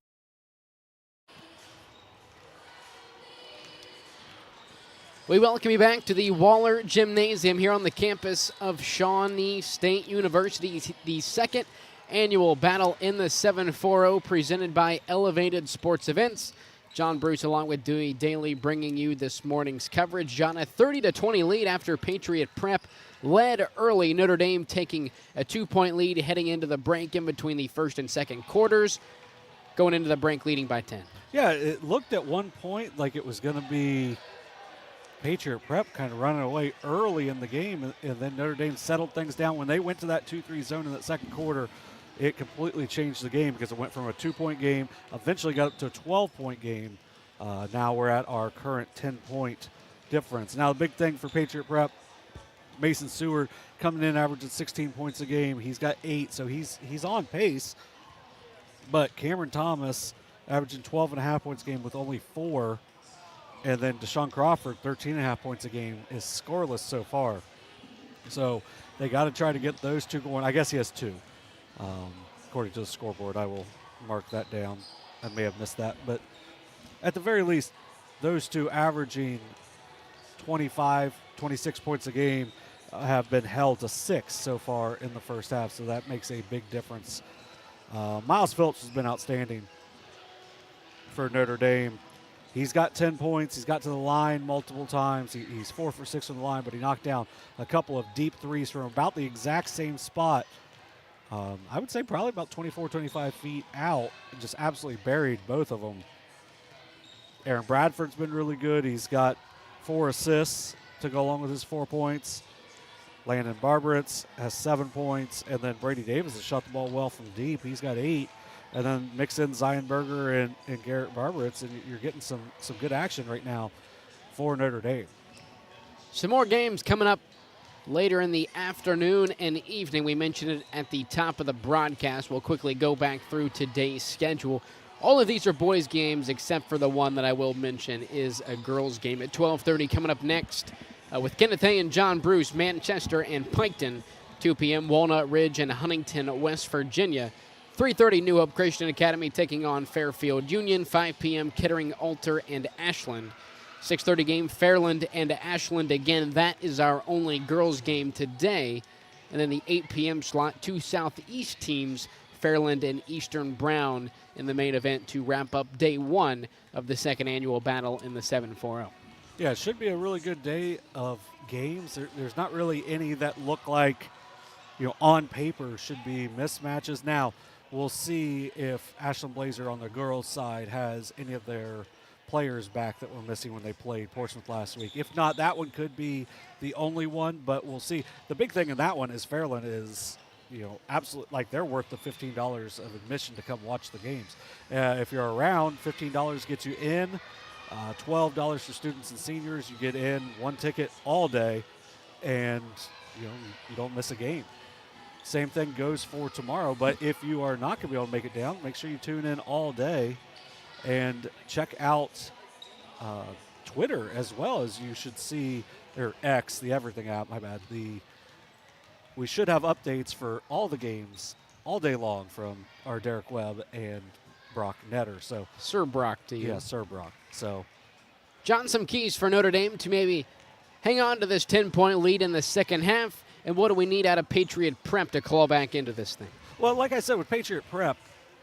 We welcome you back to the Waller Gymnasium here on the campus of Shawnee State University, the second annual battle in the 740 presented by Elevated Sports Events. John Bruce along with Dewey Daly bringing you this morning's coverage. John, a 30-20 lead after Patriot Prep led early. Notre Dame taking a 2-point lead heading into the break in between the first and second quarters, going into the break leading by 10. Yeah, it looked at one point like it was going to be Patriot Prep kind of running away early in the game, and then Notre Dame settled things down. When they went to that 2-3 zone in that second quarter, it completely changed the game because it went from a 2-point game, eventually got up to a 12-point game. Now we're at our current 10-point difference. Now the big thing for Patriot Prep, Mason Seward coming in averaging 16 points a game. He's got 8, so he's on pace. But Cameron Thomas averaging 12.5 points a game with only 4. And then Deshaun Crawford, 13.5 points a game, is scoreless so far. So they got to try to get those two going. I guess he has 2. According to the scoreboard, I will mark that down. I may have missed that. But at the very least, those two averaging 25, 26 points a game have been held to 6 so far in the first half. So that makes a big difference. Miles Phillips has been outstanding for Notre Dame. He's got 10 points. He's got to the line multiple times. He's 4 for 6 on the line, but he knocked down a couple of deep threes from about the exact same spot. I would say probably about 24, 25 feet out, and just absolutely buried both of them. Aaron Bradford's been really good. He's got 4 assists to go along with his 4 points. Landon Barbaritz has 7 points, and then Brady Davis has shot the ball well from deep. He's got 8. And then mix in Zion Berger and Garrett Barbaritz, and you're getting some good action right now for Notre Dame. Some more games coming up later in the afternoon and evening. We mentioned it at the top of the broadcast. We'll quickly go back through today's schedule. All of these are boys' games except for the one that I will mention is a girls' game at 12:30 coming up next with Kenneth Hay and John Bruce, Manchester and Piketon, 2 p.m., Walnut Ridge and Huntington, West Virginia. 3:30 New Hope Christian Academy taking on Fairfield Union. 5 p.m. Kettering, Alter, and Ashland. 6:30 game Fairland and Ashland again. That is our only girls game today. And then the 8 p.m. slot, 2 Southeast teams, Fairland and Eastern Brown in the main event to wrap up day 1 of the second annual battle in the 740. Yeah, it should be a really good day of games. There's not really any that look like, on paper should be mismatches. Now, we'll see if Ashland Blazer on the girls' side has any of their players back that were missing when they played Portsmouth last week. If not, that one could be the only one, but we'll see. The big thing in that one is Fairland is, absolute, like they're worth the $15 of admission to come watch the games. If you're around, $15 gets you in, $12 for students and seniors. You get in 1 ticket all day, and you don't miss a game. Same thing goes for tomorrow, but if you are not going to be able to make it down, make sure you tune in all day and check out Twitter as well, as you should see, or X, the Everything app, my bad. We should have updates for all the games all day long from our Derek Webb and Brock Netter. So Sir Brock to you. Yeah, Sir Brock. So John, some keys for Notre Dame to maybe hang on to this 10-point lead in the second half. And what do we need out of Patriot Prep to claw back into this thing? Well, like I said, with Patriot Prep,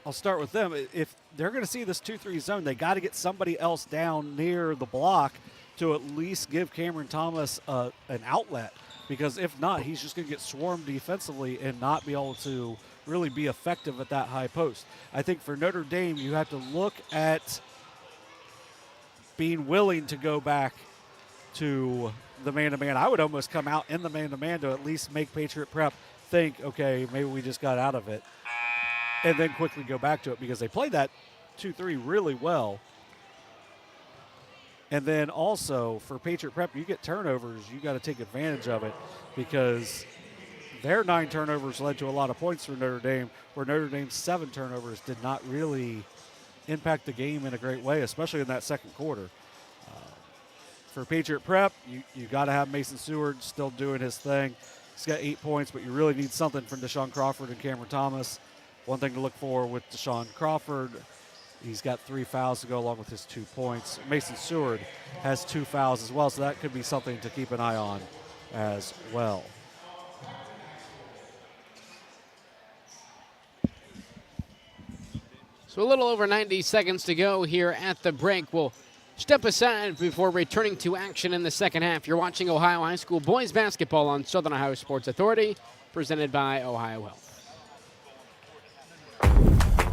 I'll start with them. If they're going to see this 2-3 zone, they got to get somebody else down near the block to at least give Cameron Thomas an outlet. Because if not, he's just going to get swarmed defensively and not be able to really be effective at that high post. I think for Notre Dame, you have to look at being willing to go back to the man-to-man. I would almost come out in the man-to-man to at least make Patriot Prep think, okay, maybe we just got out of it, and then quickly go back to it, because they played that 2-3 really well. And then also for Patriot Prep, you get turnovers, you got to take advantage of it because their 9 turnovers led to a lot of points for Notre Dame, where Notre Dame's 7 turnovers did not really impact the game in a great way, especially in that second quarter. For Patriot Prep, you got to have Mason Seward still doing his thing. He's got 8 points, but you really need something from Deshaun Crawford and Cameron Thomas. One thing to look for with Deshaun Crawford, he's got 3 fouls to go along with his 2 points. Mason Seward has 2 fouls as well, so that could be something to keep an eye on as well. So a little over 90 seconds to go here at the break. We'll step aside before returning to action in the second half. You're watching Ohio High School boys basketball on Southern Ohio Sports Authority, presented by Ohio Health.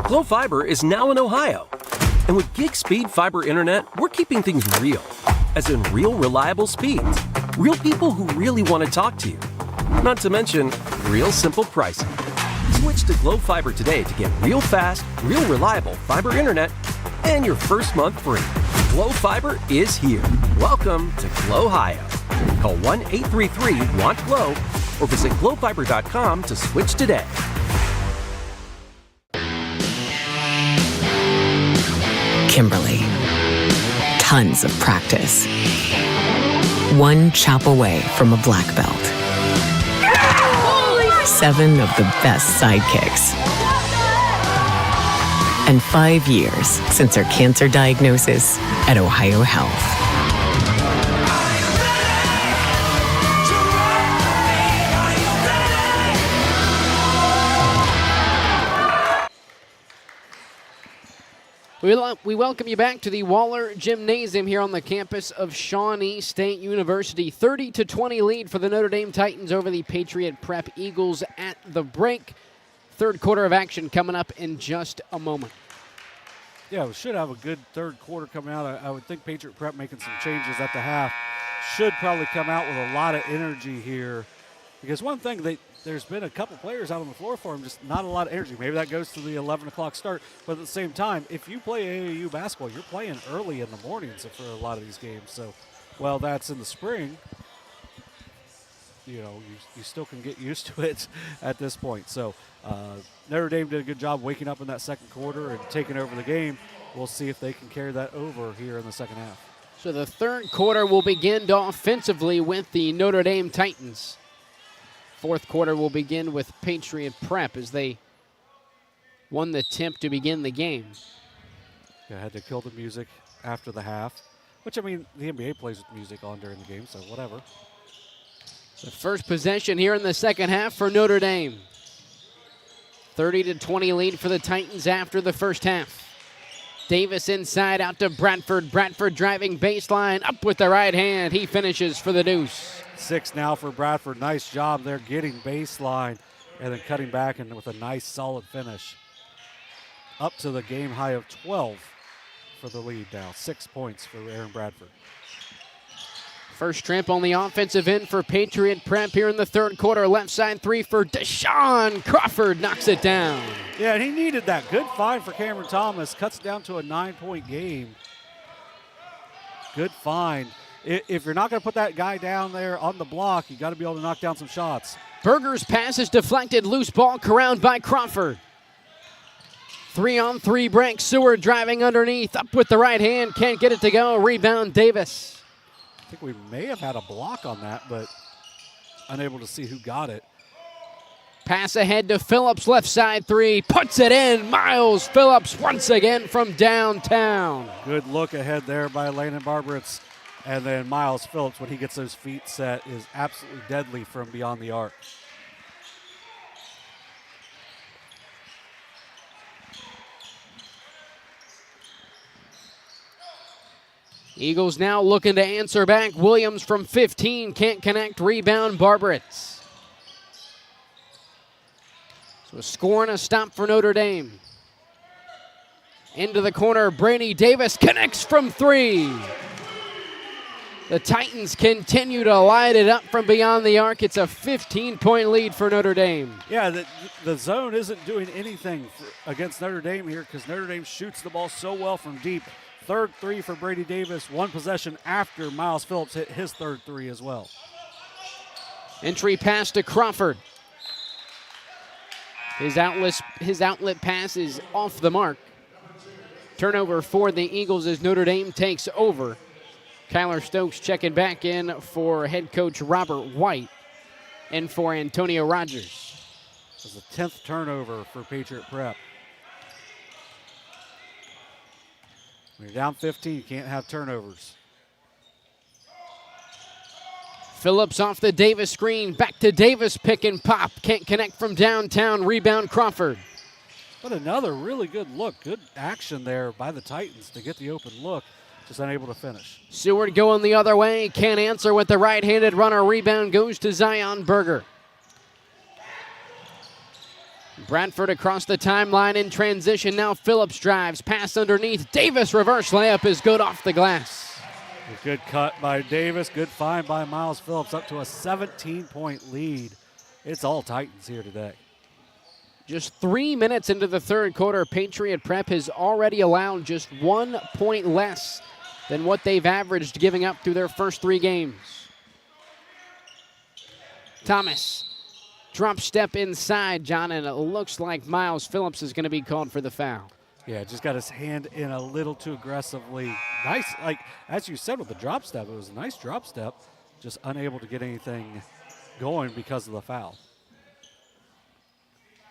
Glo Fiber is now in Ohio. And with gig speed fiber internet, we're keeping things real. As in real reliable speeds. Real people who really want to talk to you. Not to mention, real simple pricing. Switch to Glo Fiber today to get real fast, real reliable fiber internet and your first month free. Glo Fiber is here. Welcome to Glo Ohio. Call 1-833-WANT-GLO or visit glofiber.com to switch today. Kimberly. Tons of practice. One chop away from a black belt. 7 of the best sidekicks. And 5 years since her cancer diagnosis at Ohio Health. We welcome you back to the Waller Gymnasium here on the campus of Shawnee State University. 30-20 lead for the Notre Dame Titans over the Patriot Prep Eagles at the break. Third quarter of action coming up in just a moment. Yeah, we should have a good third quarter coming out. I would think Patriot Prep making some changes at the half should probably come out with a lot of energy here. Because one thing, there's been a couple players out on the floor for them, just not a lot of energy. Maybe that goes to the 11 o'clock start. But at the same time, if you play AAU basketball, you're playing early in the mornings for a lot of these games. So, while that's in the spring, you still can get used to it at this point. So, Notre Dame did a good job waking up in that second quarter and taking over the game. We'll see if they can carry that over here in the second half. So the third quarter will begin offensively with the Notre Dame Titans. Fourth quarter will begin with Patriot Prep as they won the tip to begin the game. Yeah, had to kill the music after the half, which, I mean, the NBA plays with music on during the game, so whatever. The first possession here in the second half for Notre Dame. 30-20 lead for the Titans after the first half. Davis inside out to Bradford. Bradford driving baseline up with the right hand. He finishes for the deuce. 6 now for Bradford. Nice job there getting baseline and then cutting back and with a nice solid finish. Up to the game high of 12 for the lead now. 6 points for Aaron Bradford. First trip on the offensive end for Patriot Prep here in the third quarter. Left side 3 for Deshaun Crawford. Knocks it down. Yeah, and he needed that. Good find for Cameron Thomas. Cuts down to a 9-point game. Good find. If you're not going to put that guy down there on the block, you got to be able to knock down some shots. Berger's pass is deflected. Loose ball corralled by Crawford. 3-on-3 break. Seward driving underneath. Up with the right hand. Can't get it to go. Rebound Davis. I think we may have had a block on that, but unable to see who got it. Pass ahead to Phillips, left side 3. Puts it in. Miles Phillips once again from downtown. Good look ahead there by Landon Barberitz. And then Miles Phillips, when he gets those feet set, is absolutely deadly from beyond the arc. Eagles now looking to answer back. Williams from 15 can't connect. Rebound Barberitz. So a score and a stop for Notre Dame. Into the corner, Brady Davis connects from 3. The Titans continue to light it up from beyond the arc. It's a 15-point lead for Notre Dame. Yeah, the zone isn't doing anything against Notre Dame here because Notre Dame shoots the ball so well from deep. Third three for Brady Davis, one possession after Miles Phillips hit his third three as well. Entry pass to Crawford. His outlet pass is off the mark. Turnover for the Eagles as Notre Dame takes over. Kyler Stokes checking back in for head coach Robert White and for Antonio Rogers. This is the 10th turnover for Patriot Prep. When you're down 15, you can't have turnovers. Phillips off the Davis screen. Back to Davis, pick and pop. Can't connect from downtown. Rebound Crawford. But another really good look. Good action there by the Titans to get the open look. Just unable to finish. Seward going the other way. Can't answer with the right-handed runner. Rebound goes to Zion Berger. Bradford across the timeline in transition. Now Phillips drives. Pass underneath. Davis reverse layup is good off the glass. A good cut by Davis. Good find by Miles Phillips. Up to a 17-point lead. It's all Titans here today. Just 3 minutes into the third quarter, Patriot Prep has already allowed just 1 point less than what they've averaged giving up through their first 3 games. Thomas, drop step inside, John, and it looks like Miles Phillips is going to be called for the foul. Yeah, just got his hand in a little too aggressively. Nice, like as you said with the drop step, it was a nice drop step, just unable to get anything going because of the foul.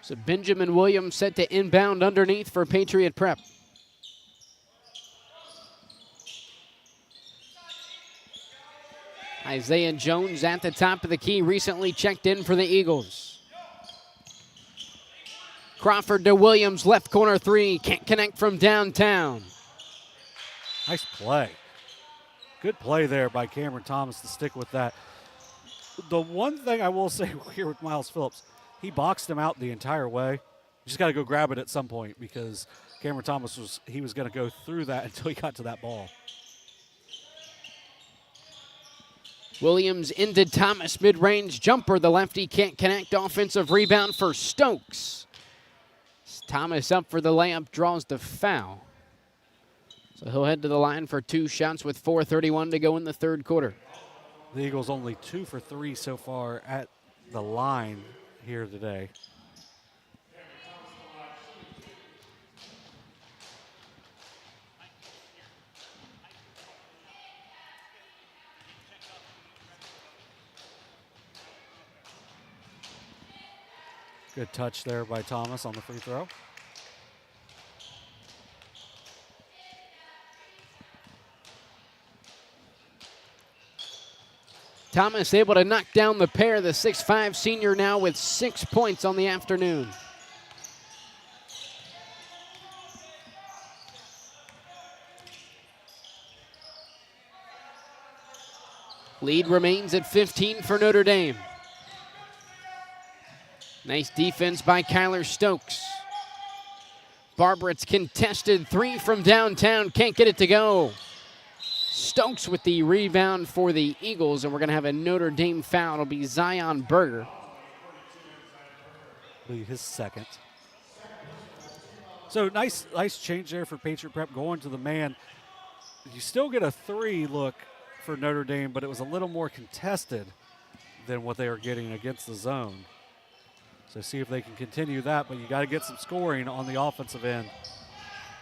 So Benjamin Williams set to inbound underneath for Patriot Prep. Isaiah Jones at the top of the key, recently checked in for the Eagles. Crawford to Williams, left corner three, can't connect from downtown. Nice play. Good play there by Cameron Thomas to stick with that. The one thing I will say here with Miles Phillips, he boxed him out the entire way. You just got to go grab it at some point because Cameron Thomas was going to go through that until he got to that ball. Williams into Thomas, mid-range jumper. The lefty can't connect. Offensive rebound for Stokes. Thomas up for the layup, draws the foul. So he'll head to the line for 2 shots with 4:31 to go in the third quarter. The Eagles only 2 for 3 so far at the line here today. Good touch there by Thomas on the free throw. Thomas able to knock down the pair. The 6'5" senior now with 6 points on the afternoon. Lead remains at 15 for Notre Dame. Nice defense by Kyler Stokes. Barbarett's contested 3 from downtown. Can't get it to go. Stokes with the rebound for the Eagles, and we're going to have a Notre Dame foul. It'll be Zion Berger. His second. So nice change there for Patriot Prep going to the man. You still get a 3 look for Notre Dame, but it was a little more contested than what they were getting against the zone. So see if they can continue that, but you got to get some scoring on the offensive end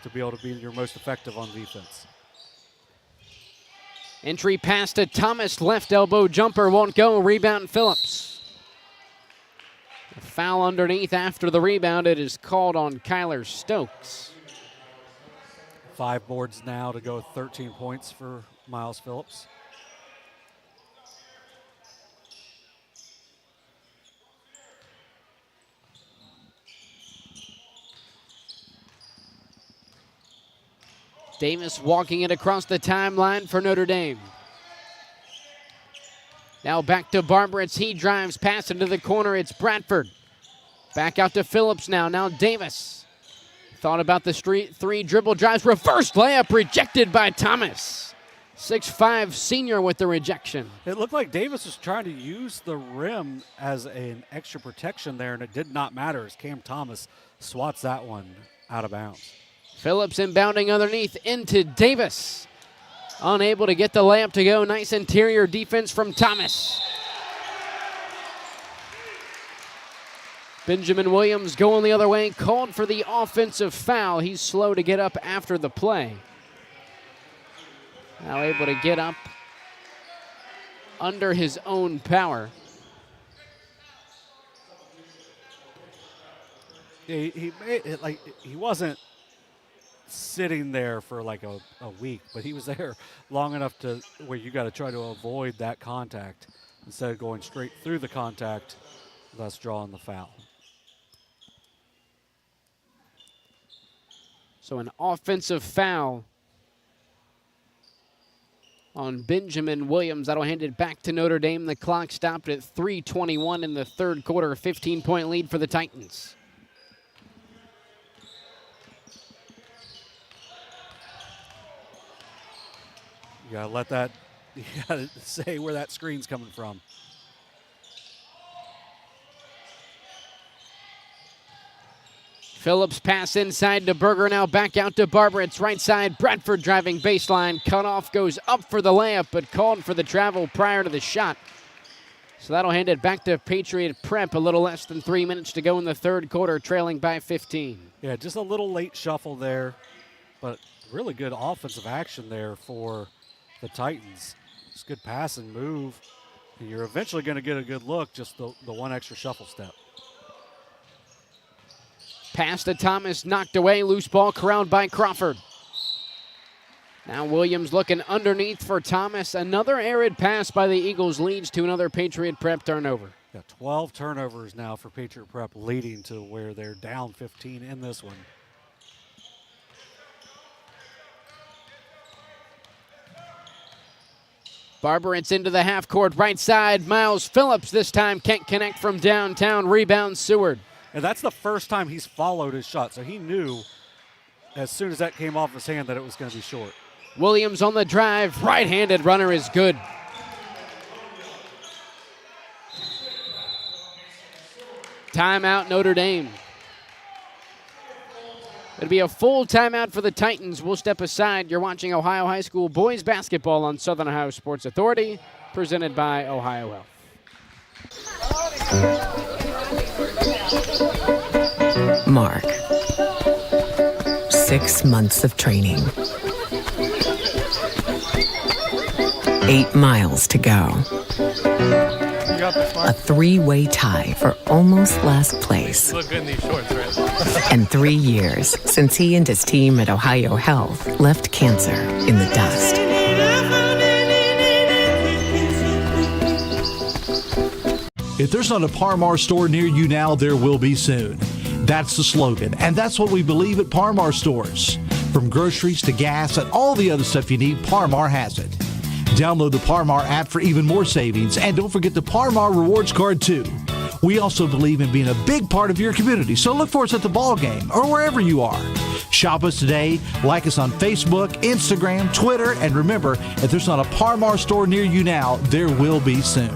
to be able to be your most effective on defense. Entry pass to Thomas, left elbow jumper won't go. Rebound Phillips. A foul underneath after the rebound. It is called on Kyler Stokes. 5 boards now to go 13 points for Miles Phillips. Davis walking it across the timeline for Notre Dame. Now back to Barbaretts. He drives, pass into the corner. It's Bradford. Back out to Phillips now. Now Davis. Thought about the street 3 dribble drives. Reverse layup rejected by Thomas. 6'5" senior with the rejection. It looked like Davis was trying to use the rim as an extra protection there, and it did not matter as Cam Thomas swats that one out of bounds. Phillips inbounding underneath into Davis. Unable to get the layup to go. Nice interior defense from Thomas. Benjamin Williams going the other way, called for the offensive foul. He's slow to get up after the play. Now able to get up under his own power. He made it like he wasn't sitting there for like a week, but he was there long enough to where you got to try to avoid that contact instead of going straight through the contact, thus drawing the foul. So an offensive foul on Benjamin Williams. That'll hand it back to Notre Dame. The clock stopped at 3:21 in the third quarter. A 15-point lead for the Titans. You gotta say where that screen's coming from. Phillips pass inside to Berger, now back out to Barber. It's right side. Bradford driving baseline. Cutoff goes up for the layup, but called for the travel prior to the shot. So that'll hand it back to Patriot Prep. A little less than 3 minutes to go in the third quarter, trailing by 15. Yeah, just a little late shuffle there, but really good offensive action there for the Titans. Just good pass and move. And you're eventually going to get a good look, just the one extra shuffle step. Pass to Thomas, knocked away. Loose ball corralled by Crawford. Now Williams looking underneath for Thomas. Another arid pass by the Eagles leads to another Patriot Prep turnover. Got 12 turnovers now for Patriot Prep, leading to where they're down 15 in this one. Barber, it's into the half court, right side. Miles Phillips this time can't connect from downtown. Rebound Seward. And that's the first time he's followed his shot, so he knew as soon as that came off his hand that it was going to be short. Williams on the drive. Right-handed runner is good. Timeout, Notre Dame. It'll be a full timeout for the Titans. We'll step aside. You're watching Ohio High School boys basketball on Southern Ohio Sports Authority, presented by Ohio Health. Mark. 6 months of training. 8 miles to go. A 3-way tie for almost last place. You look good in these shorts, right? And 3 years since he and his team at Ohio Health left cancer in the dust. If there's not a Par Mar store near you now, there will be soon. That's the slogan, and that's what we believe at Par Mar stores. From groceries to gas and all the other stuff you need, Par Mar has it. Download the Par Mar app for even more savings, and don't forget the Par Mar rewards card too. We also believe in being a big part of your community, so look for us at the ball game or wherever you are. Shop us today, like us on Facebook, Instagram, Twitter, and remember, if there's not a Par Mar store near you now, there will be soon.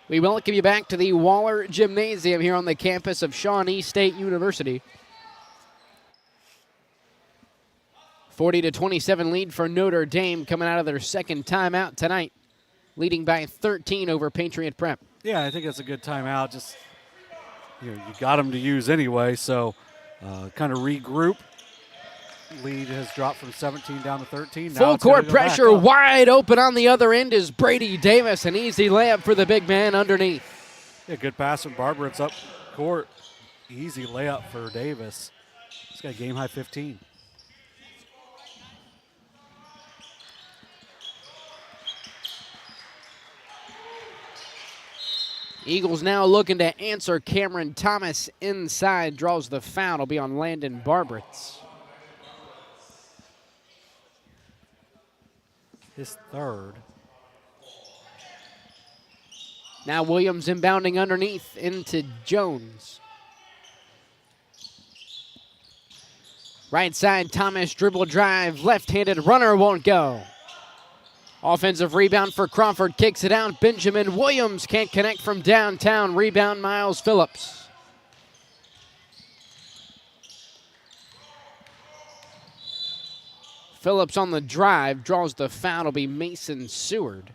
We welcome you back to the Waller Gymnasium here on the campus of Shawnee State University. 40-27 lead for Notre Dame coming out of their second timeout tonight, leading by 13 over Patriot Prep. Yeah, I think it's a good timeout. Just you got them to use anyway, so kind of regroup. Lead has dropped from 17 down to 13. Now Full court pressure, wide open on the other end is Brady Davis. An easy layup for the big man underneath. Yeah, good pass from Barber. It's up court. Easy layup for Davis. He's got a game high 15. Eagles now looking to answer. Cameron Thomas inside, draws the foul. It'll be on Landon Barberitz. His third. Now Williams inbounding underneath into Jones. Right side, Thomas dribble drive. Left-handed runner won't go. Offensive rebound for Crawford. Kicks it out. Benjamin Williams can't connect from downtown. Rebound Miles Phillips. Phillips on the drive, draws the foul. It'll be Mason Seward.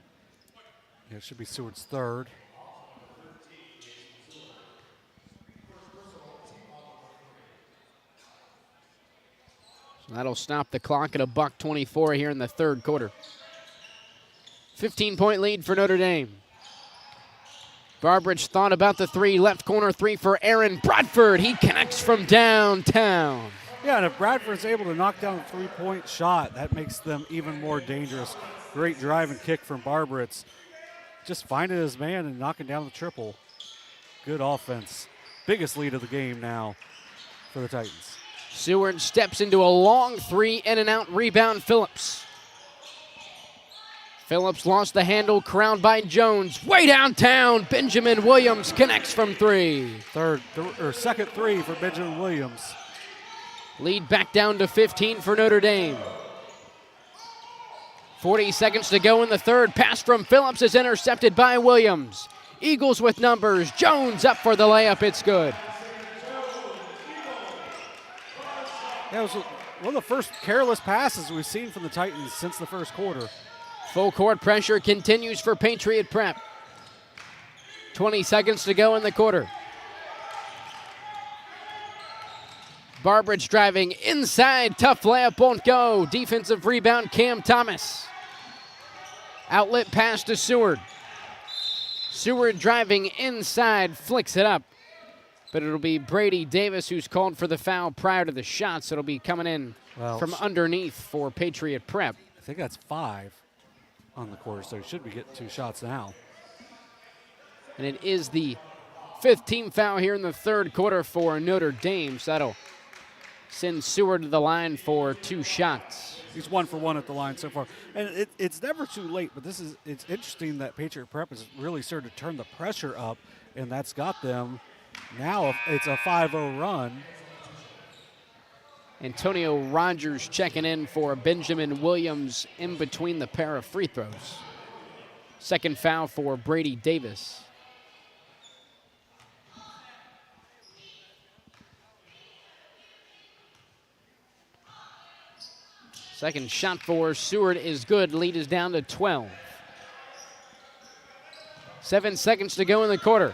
Yeah, it should be Seward's third. So that'll stop the clock at $1:24 here in the third quarter. 15-point lead for Notre Dame. Barbridge thought about the three. Left corner three for Aaron Bradford. He connects from downtown. Yeah, and if Bradford's able to knock down a three-point shot, that makes them even more dangerous. Great drive and kick from Barbridge. Just finding his man and knocking down the triple. Good offense. Biggest lead of the game now for the Titans. Seward steps into a long three, in and out, rebound Phillips. Phillips lost the handle, crowned by Jones. Way downtown, Benjamin Williams connects from three. Second three for Benjamin Williams. Lead back down to 15 for Notre Dame. 40 seconds to go in the third. Pass from Phillips is intercepted by Williams. Eagles with numbers. Jones up for the layup. It's good. That was one of the first careless passes we've seen from the Titans since the first quarter. Full court pressure continues for Patriot Prep. 20 seconds to go in the quarter. Barbridge driving inside. Tough layup won't go. Defensive rebound, Cam Thomas. Outlet pass to Seward. Seward driving inside, flicks it up. But it'll be Brady Davis who's called for the foul prior to the shot, so it'll be coming in from underneath for Patriot Prep. I think that's 5 on the quarter, so he should be getting 2 shots now. And it is the 5th team foul here in the third quarter for Notre Dame, so that'll send Seward to the line for 2 shots. He's 1 for 1 at the line so far. And it's never too late, but it's interesting that Patriot Prep has really started to turn the pressure up, and that's got them. Now it's a 5-0 run. Antonio Rogers checking in for Benjamin Williams in between the pair of free throws. Second foul for Brady Davis. Second shot for Seward is good. Lead is down to 12. 7 seconds to go in the quarter.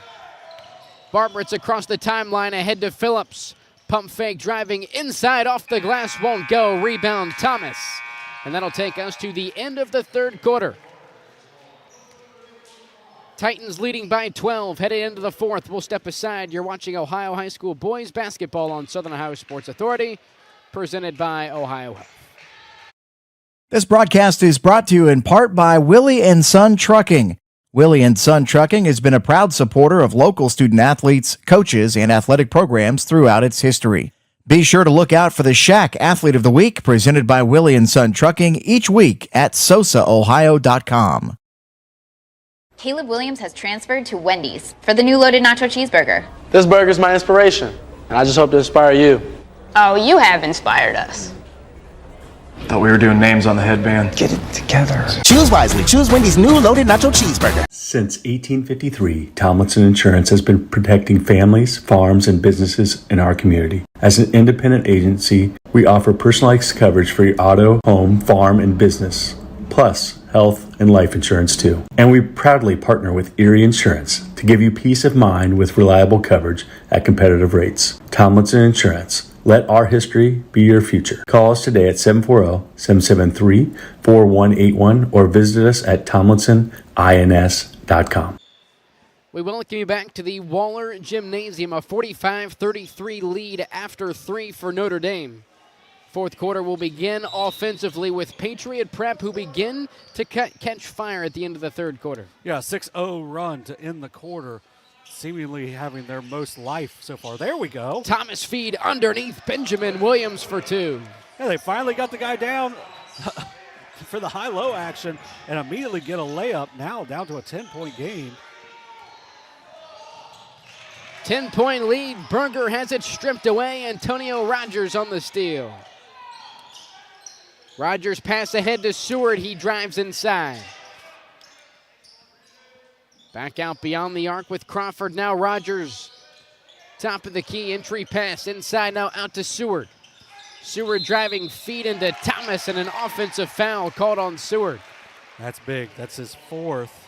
Barbridge across the timeline ahead to Phillips. Pump fake driving inside off the glass won't go. Rebound Thomas. And that'll take us to the end of the third quarter. Titans leading by 12 headed into the fourth. We'll step aside. You're watching Ohio High School boys basketball on Southern Ohio Sports Authority, presented by Ohio Health. This broadcast is brought to you in part by Willie and Son Trucking. Willie and Son Trucking has been a proud supporter of local student athletes, coaches, and athletic programs throughout its history. Be sure to look out for the Shack Athlete of the Week presented by Willie and Son Trucking each week at sosaohio.com. Caleb Williams has transferred to Wendy's for the new loaded nacho cheeseburger. This burger's my inspiration, and I just hope to inspire you. Oh, you have inspired us. Thought we were doing names on the headband. Get it together. Choose wisely. Choose Wendy's new loaded nacho cheeseburger. Since 1853, Tomlinson Insurance has been protecting families, farms, and businesses in our community. As an independent agency, we offer personalized coverage for your auto, home, farm, and business, plus health and life insurance too. And we proudly partner with Erie Insurance to give you peace of mind with reliable coverage at competitive rates. Tomlinson Insurance. Let our history be your future. Call us today at 740-773-4181 or visit us at tomlinsonins.com. We welcome you back to the Waller Gymnasium, a 45-33 lead after 3 for Notre Dame. Fourth quarter will begin offensively with Patriot Prep, who begin to catch fire at the end of the third quarter. Yeah, 6-0 run to end the quarter, seemingly having their most life so far. There we go. Thomas feed underneath Benjamin Williams for 2. Yeah, they finally got the guy down for the high-low action and immediately get a layup. Now down to a 10-point game. 10-point lead. Berger has it stripped away. Antonio Rogers on the steal. Rogers pass ahead to Seward. He drives inside. Back out beyond the arc with Crawford. Now Rogers. Top of the key, entry pass inside, now out to Seward. Seward driving feet into Thomas, and an offensive foul called on Seward. That's big. That's his fourth.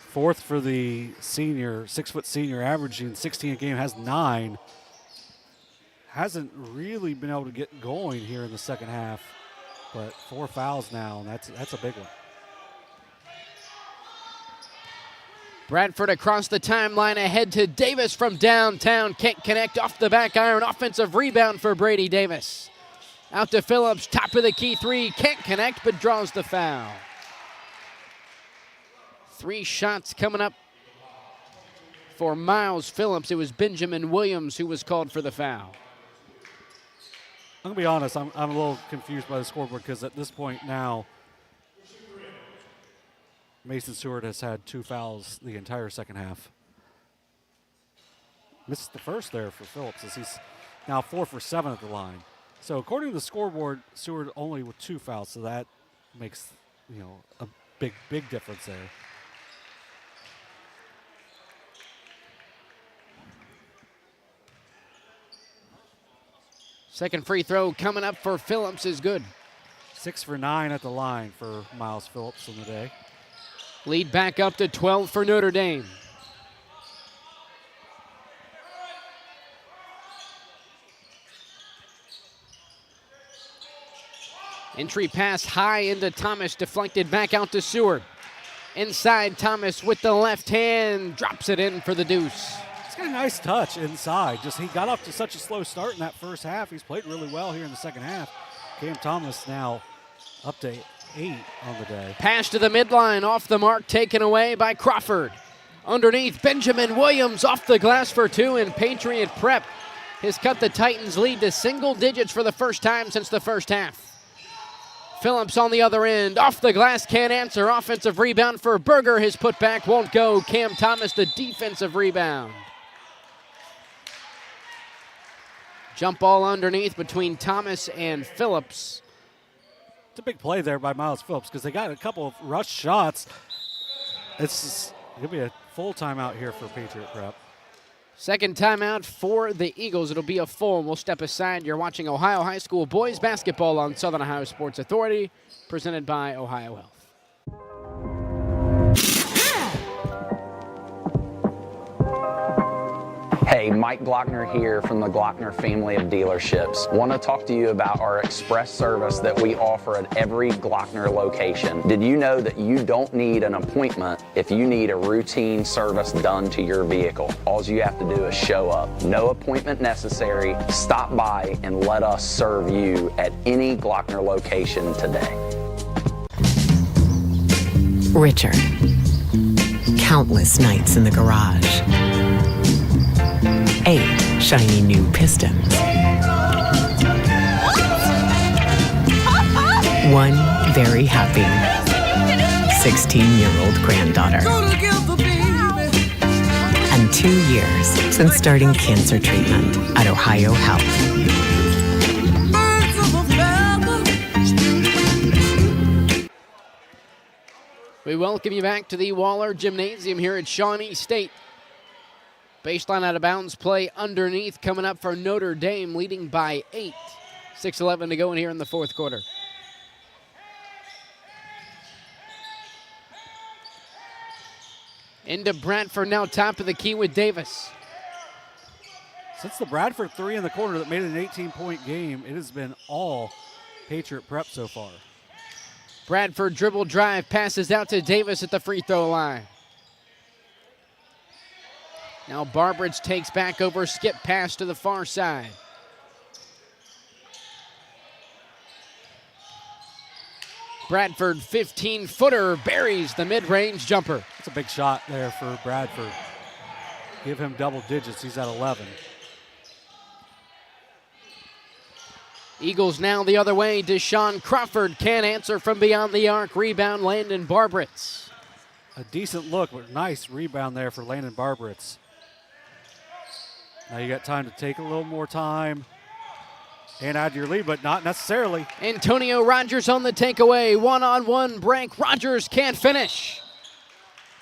Fourth for the senior, 6-foot senior, averaging 16 a game, has 9. Hasn't really been able to get going here in the second half, but 4 fouls now, and that's a big one. Bradford across the timeline, ahead to Davis from downtown. Can't connect, off the back iron. Offensive rebound for Brady Davis. Out to Phillips, top of the key three. Can't connect, but draws the foul. 3 shots coming up for Miles Phillips. It was Benjamin Williams who was called for the foul. I'm going to be honest, I'm a little confused by the scoreboard because at this point now, Mason Seward has had 2 fouls the entire second half. Missed the first there for Phillips as he's now 4 for 7 at the line. So according to the scoreboard, Seward only with 2 fouls, so that makes, a big difference there. Second free throw coming up for Phillips is good. 6 for 9 at the line for Miles Phillips on the day. Lead back up to 12 for Notre Dame. Entry pass high into Thomas, deflected back out to Seward. Inside, Thomas with the left hand, drops it in for the deuce. He's got a nice touch inside. He got off to such a slow start in that first half. He's played really well here in the second half. Cam Thomas now up to 8 on the day. Pass to the midline, off the mark, taken away by Crawford. Underneath, Benjamin Williams off the glass for 2, and Patriot Prep has cut the Titans' lead to single digits for the first time since the first half. Phillips on the other end, off the glass, can't answer. Offensive rebound for Berger. His putback won't go. Cam Thomas, the defensive rebound. Jump ball underneath between Thomas and Phillips. It's a big play there by Miles Phillips because they got a couple of rush shots. It's going to be a full timeout here for Patriot Prep. Second timeout for the Eagles. It'll be a full, and we'll step aside. You're watching Ohio High School boys basketball on Southern Ohio Sports Authority, presented by Ohio Health. Hey, Mike Glockner here from the Glockner family of dealerships. Want to talk to you about our express service that we offer at every Glockner location. Did you know that you don't need an appointment if you need a routine service done to your vehicle? All you have to do is show up. No appointment necessary. Stop by and let us serve you at any Glockner location today. Richard. Countless nights in the garage. 8 shiny new pistons. 1 very happy 16-year-old granddaughter. And 2 years since starting cancer treatment at Ohio Health. We welcome you back to the Waller Gymnasium here at Shawnee State. Baseline out of bounds play underneath coming up for Notre Dame, leading by 8. 6:11 to go in here in the fourth quarter. Into Bradford now, top of the key with Davis. Since the Bradford 3 in the corner that made it an 18-point game, it has been all Patriot Prep so far. Bradford dribble drive, passes out to Davis at the free throw line. Now Barbridge takes back over, skip pass to the far side. Bradford 15-footer buries the mid-range jumper. That's a big shot there for Bradford. Give him double digits, he's at 11. Eagles now the other way. Deshaun Crawford can't answer from beyond the arc. Rebound Landon Barbritz. A decent look, but nice rebound there for Landon Barbritz. Now you got time to take a little more time and add to your lead, but not necessarily. Antonio Rogers on the takeaway. One-on-one break. Rogers can't finish.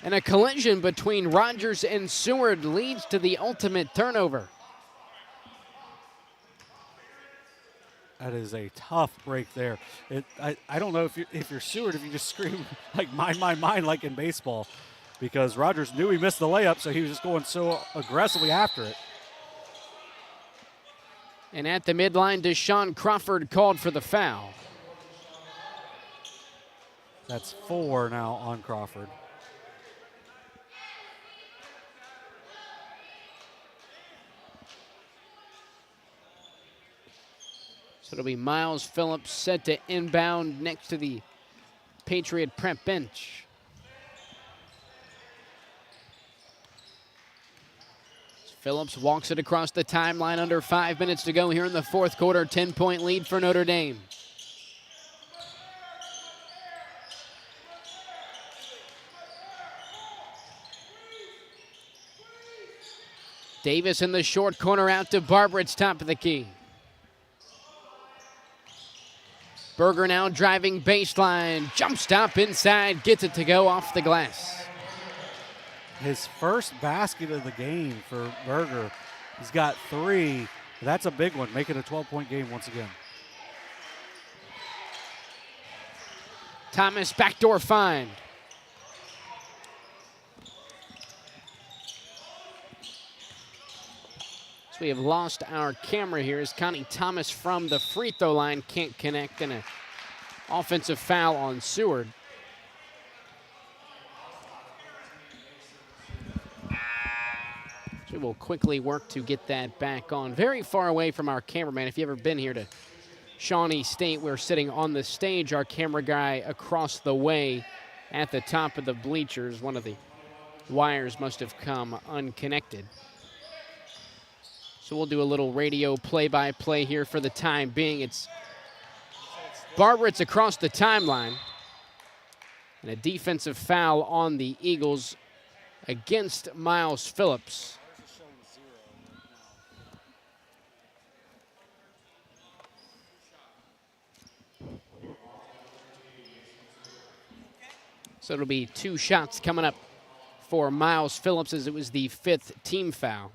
And a collision between Rogers and Seward leads to the ultimate turnover. That is a tough break there. I don't know if you're Seward, if you just scream like mine, like in baseball, because Rogers knew he missed the layup, so he was just going so aggressively after it. And at the midline, Deshaun Crawford called for the foul. That's 4 now on Crawford. So it'll be Miles Phillips set to inbound next to the Patriot prep bench. Phillips walks it across the timeline, under 5 minutes to go here in the fourth quarter. 10-point lead for Notre Dame. Davis in the short corner, out to Barbarett's top of the key. Berger now driving baseline, jump stop inside, gets it to go off the glass. His first basket of the game for Berger. He's got 3. That's a big one, making a 12-point game once again. Thomas, backdoor find. So we have lost our camera here as Connie Thomas from the free throw line can't connect, and an offensive foul on Seward. So we will quickly work to get that back on. Very far away from our cameraman. If you've ever been here to Shawnee State, we're sitting on the stage. Our camera guy across the way at the top of the bleachers. One of the wires must have come unconnected. So we'll do a little radio play-by-play here for the time being. It's Barbarett's across the timeline. And a defensive foul on the Eagles against Miles Phillips. So it'll be 2 shots coming up for Miles Phillips, as it was the 5th team foul.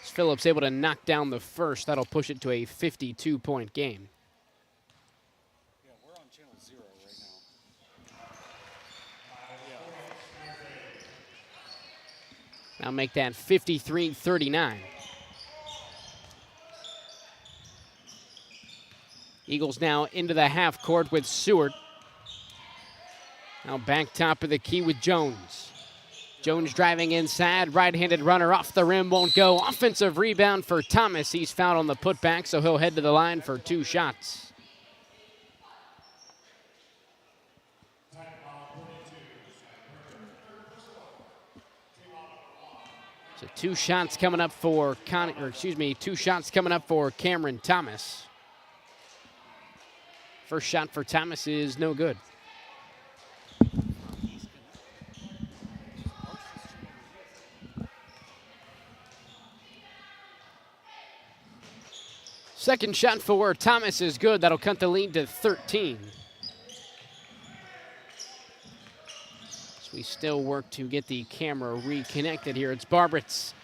Phillips able to knock down the first. That'll push it to a 52-point game. Yeah, we're on channel 0 right now. Now make that 53-39. Eagles now into the half court with Seward. Now back top of the key with Jones. Jones driving inside, right-handed runner off the rim, won't go. Offensive rebound for Thomas. He's fouled on the putback, so he'll head to the line for 2 shots. So 2 shots coming up for 2 shots coming up for Cameron Thomas. First shot for Thomas is no good. Second shot for Thomas is good. That'll cut the lead to 13. So we still work to get the camera reconnected here. It's Barbarett's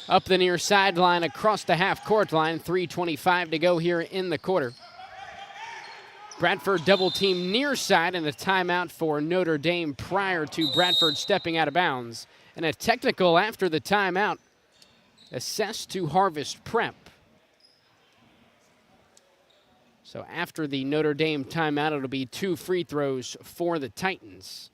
up the near sideline across the half-court line. 3:25 to go here in the quarter. Bradford double team near side, and a timeout for Notre Dame prior to Bradford stepping out of bounds. And a technical after the timeout assessed to Harvest Prep. So after the Notre Dame timeout, it'll be 2 free throws for the Titans.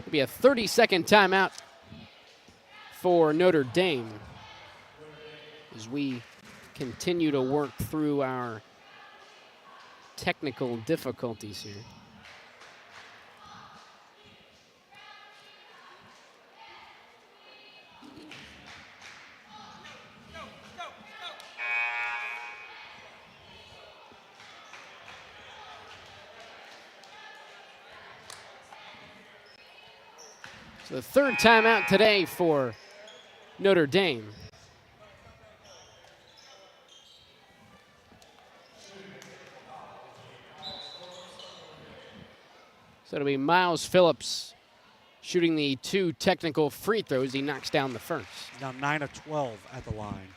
It'll be a 30-second timeout for Notre Dame as we continue to work through our technical difficulties here. So the 3rd timeout today for Notre Dame. So it'll be Miles Phillips shooting the 2 technical free throws. He knocks down the first. Now 9 of 12 at the line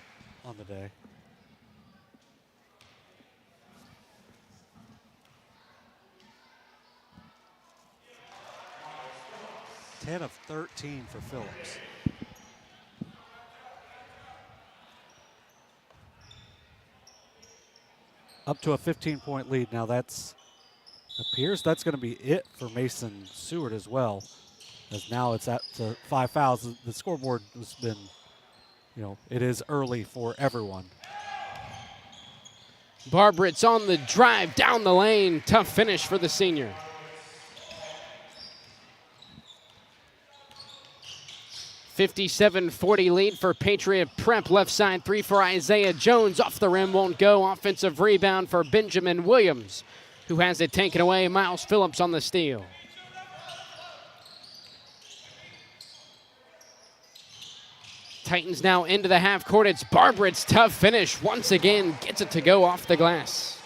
on the day. Ten of 13 for Phillips. Up to a 15-point lead. Now appears that's going to be it for Mason Seward as well, as now it's at 5 fouls. The scoreboard has been, it is early for everyone. Barbarett's on the drive down the lane. Tough finish for the senior. (57-40) lead for Patriot Prep. Left side 3 for Isaiah Jones. Off the rim, won't go. Offensive rebound for Benjamin Williams, who has it taken away. Miles Phillips on the steal. Titans now into the half court. It's Barbarett's tough finish. Once again, gets it to go off the glass.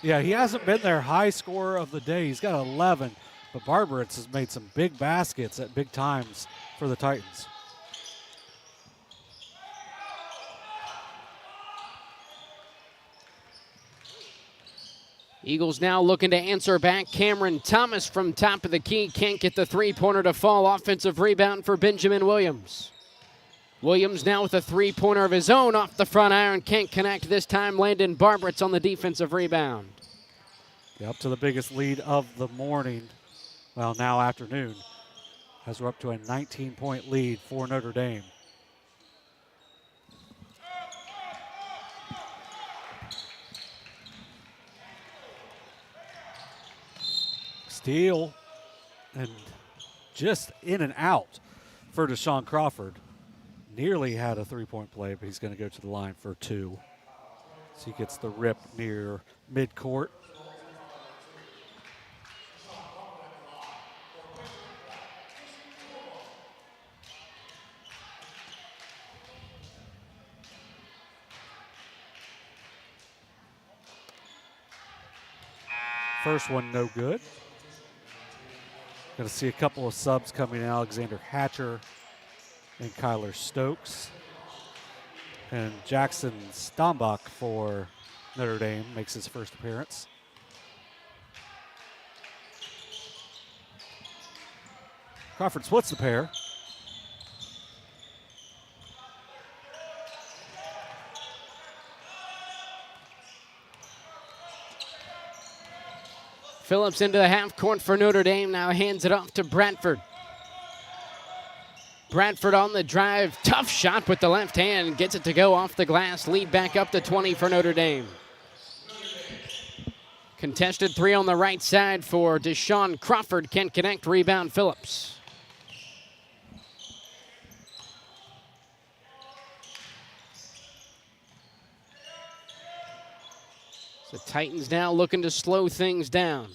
Yeah, he hasn't been their high scorer of the day. He's got 11, but Barbarett's has made some big baskets at big times for the Titans. Eagles now looking to answer back. Cameron Thomas from top of the key can't get the three-pointer to fall. Offensive rebound for Benjamin Williams. Williams now with a three-pointer of his own off the front iron. Can't connect this time. Landon Barbarett's on the defensive rebound. Yeah, up to the biggest lead of the morning, well, now afternoon, as we're up to a 19-point lead for Notre Dame. Steal and just in and out for Deshaun Crawford. Nearly had a three-point play, but he's going to go to the line for 2. So he gets the rip near midcourt. First one no good. Going to see a couple of subs coming in. Alexander Hatcher and Kyler Stokes. And Jackson Stombach for Notre Dame makes his first appearance. Crawford splits the pair. Phillips into the half court for Notre Dame. Now hands it off to Bradford. Bradford on the drive. Tough shot with the left hand. Gets it to go off the glass. Lead back up to 20 for Notre Dame. Contested 3 on the right side for Deshaun Crawford. Can't connect. Rebound Phillips. The Titans now looking to slow things down.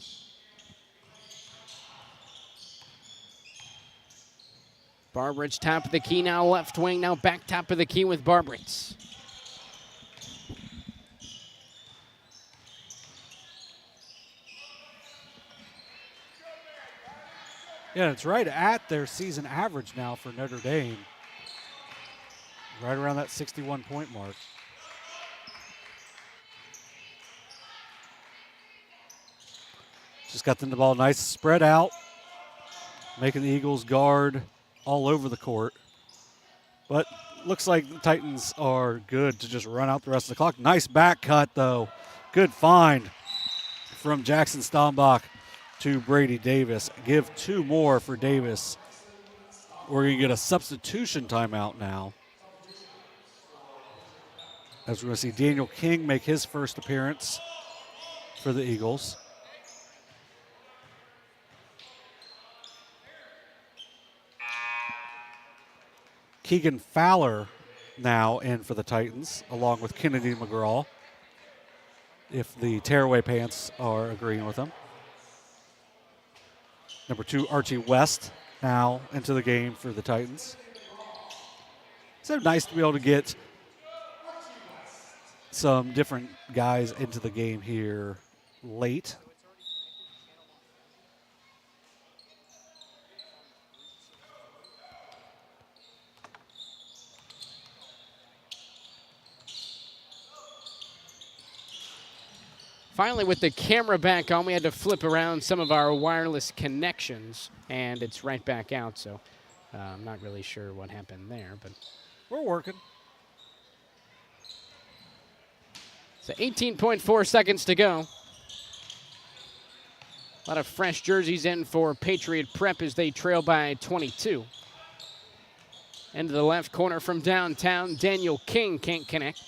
Barbarett's top of the key now, left wing, now back top of the key with Barbarett's. Yeah, it's right at their season average now for Notre Dame. Right around that 61-point mark. Just got them the ball nice spread out, making the Eagles guard all over the court. But looks like the Titans are good to just run out the rest of the clock. Nice back cut, though. Good find from Jackson Stombach to Brady Davis. Give 2 more for Davis. We're going to get a substitution timeout now, as we're going to see Daniel King make his first appearance for the Eagles. Keegan Fowler now in for the Titans, along with Kennedy McGraw, if the tearaway pants are agreeing with him. Number 2, Archie West, now into the game for the Titans. So nice to be able to get some different guys into the game here late. Finally, with the camera back on, we had to flip around some of our wireless connections, and it's right back out, so I'm not really sure what happened there, but we're working. So 18.4 seconds to go. A lot of fresh jerseys in for Patriot Prep as they trail by 22. Into the left corner from downtown, Daniel King can't connect.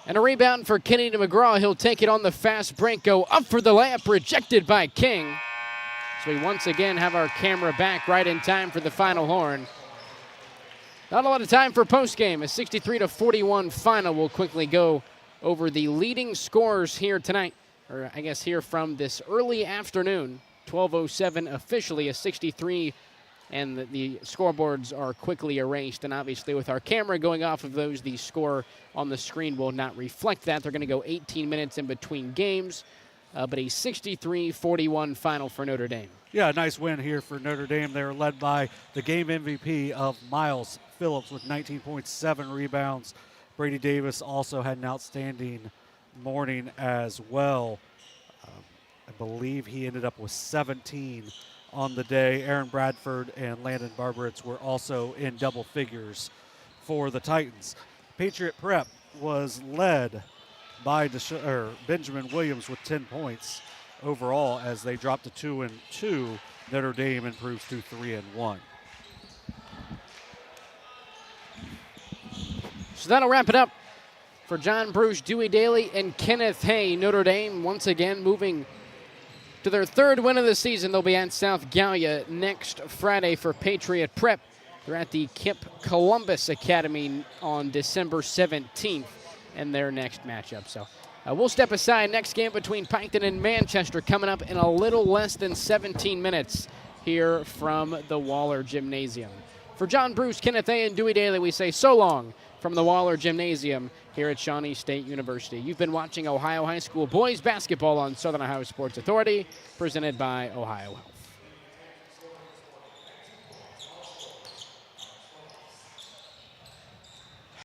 And a rebound for Kenny McGraw. He'll take it on the fast break, go up for the layup, rejected by King. So we once again have our camera back right in time for the final horn. Not a lot of time for postgame. A 63-41 final. We'll quickly go over the leading scorers here tonight, or I guess here from this early afternoon. 12:07 officially, a 63, and the scoreboards are quickly erased. And obviously with our camera going off of those, the score on the screen will not reflect that. They're going to go 18 minutes in between games, but a 63-41 final for Notre Dame. Yeah, a nice win here for Notre Dame. They were led by the game MVP of Miles Phillips with 19.7 rebounds. Brady Davis also had an outstanding morning as well. I believe he ended up with 17 on the day. Aaron Bradford and Landon Barberitz were also in double figures for the Titans. Patriot Prep was led by Benjamin Williams with 10 points overall as they dropped to 2-2. Notre Dame improves to 3-1. So that'll wrap it up for John Bruce, Dewey Daly, and Kenneth Hay. Notre Dame once again moving to their third win of the season. They'll be at South Gallia next Friday for Patriot Prep. They're at the Kip Columbus Academy on December 17th in their next matchup. So we'll step aside. Next game between Piketon and Manchester coming up in a little less than 17 minutes here from the Waller Gymnasium. For John Bruce, Kenneth A., and Dewey Daly, we say so long from the Waller Gymnasium here at Shawnee State University. You've been watching Ohio High School boys basketball on Southern Ohio Sports Authority, presented by Ohio Health.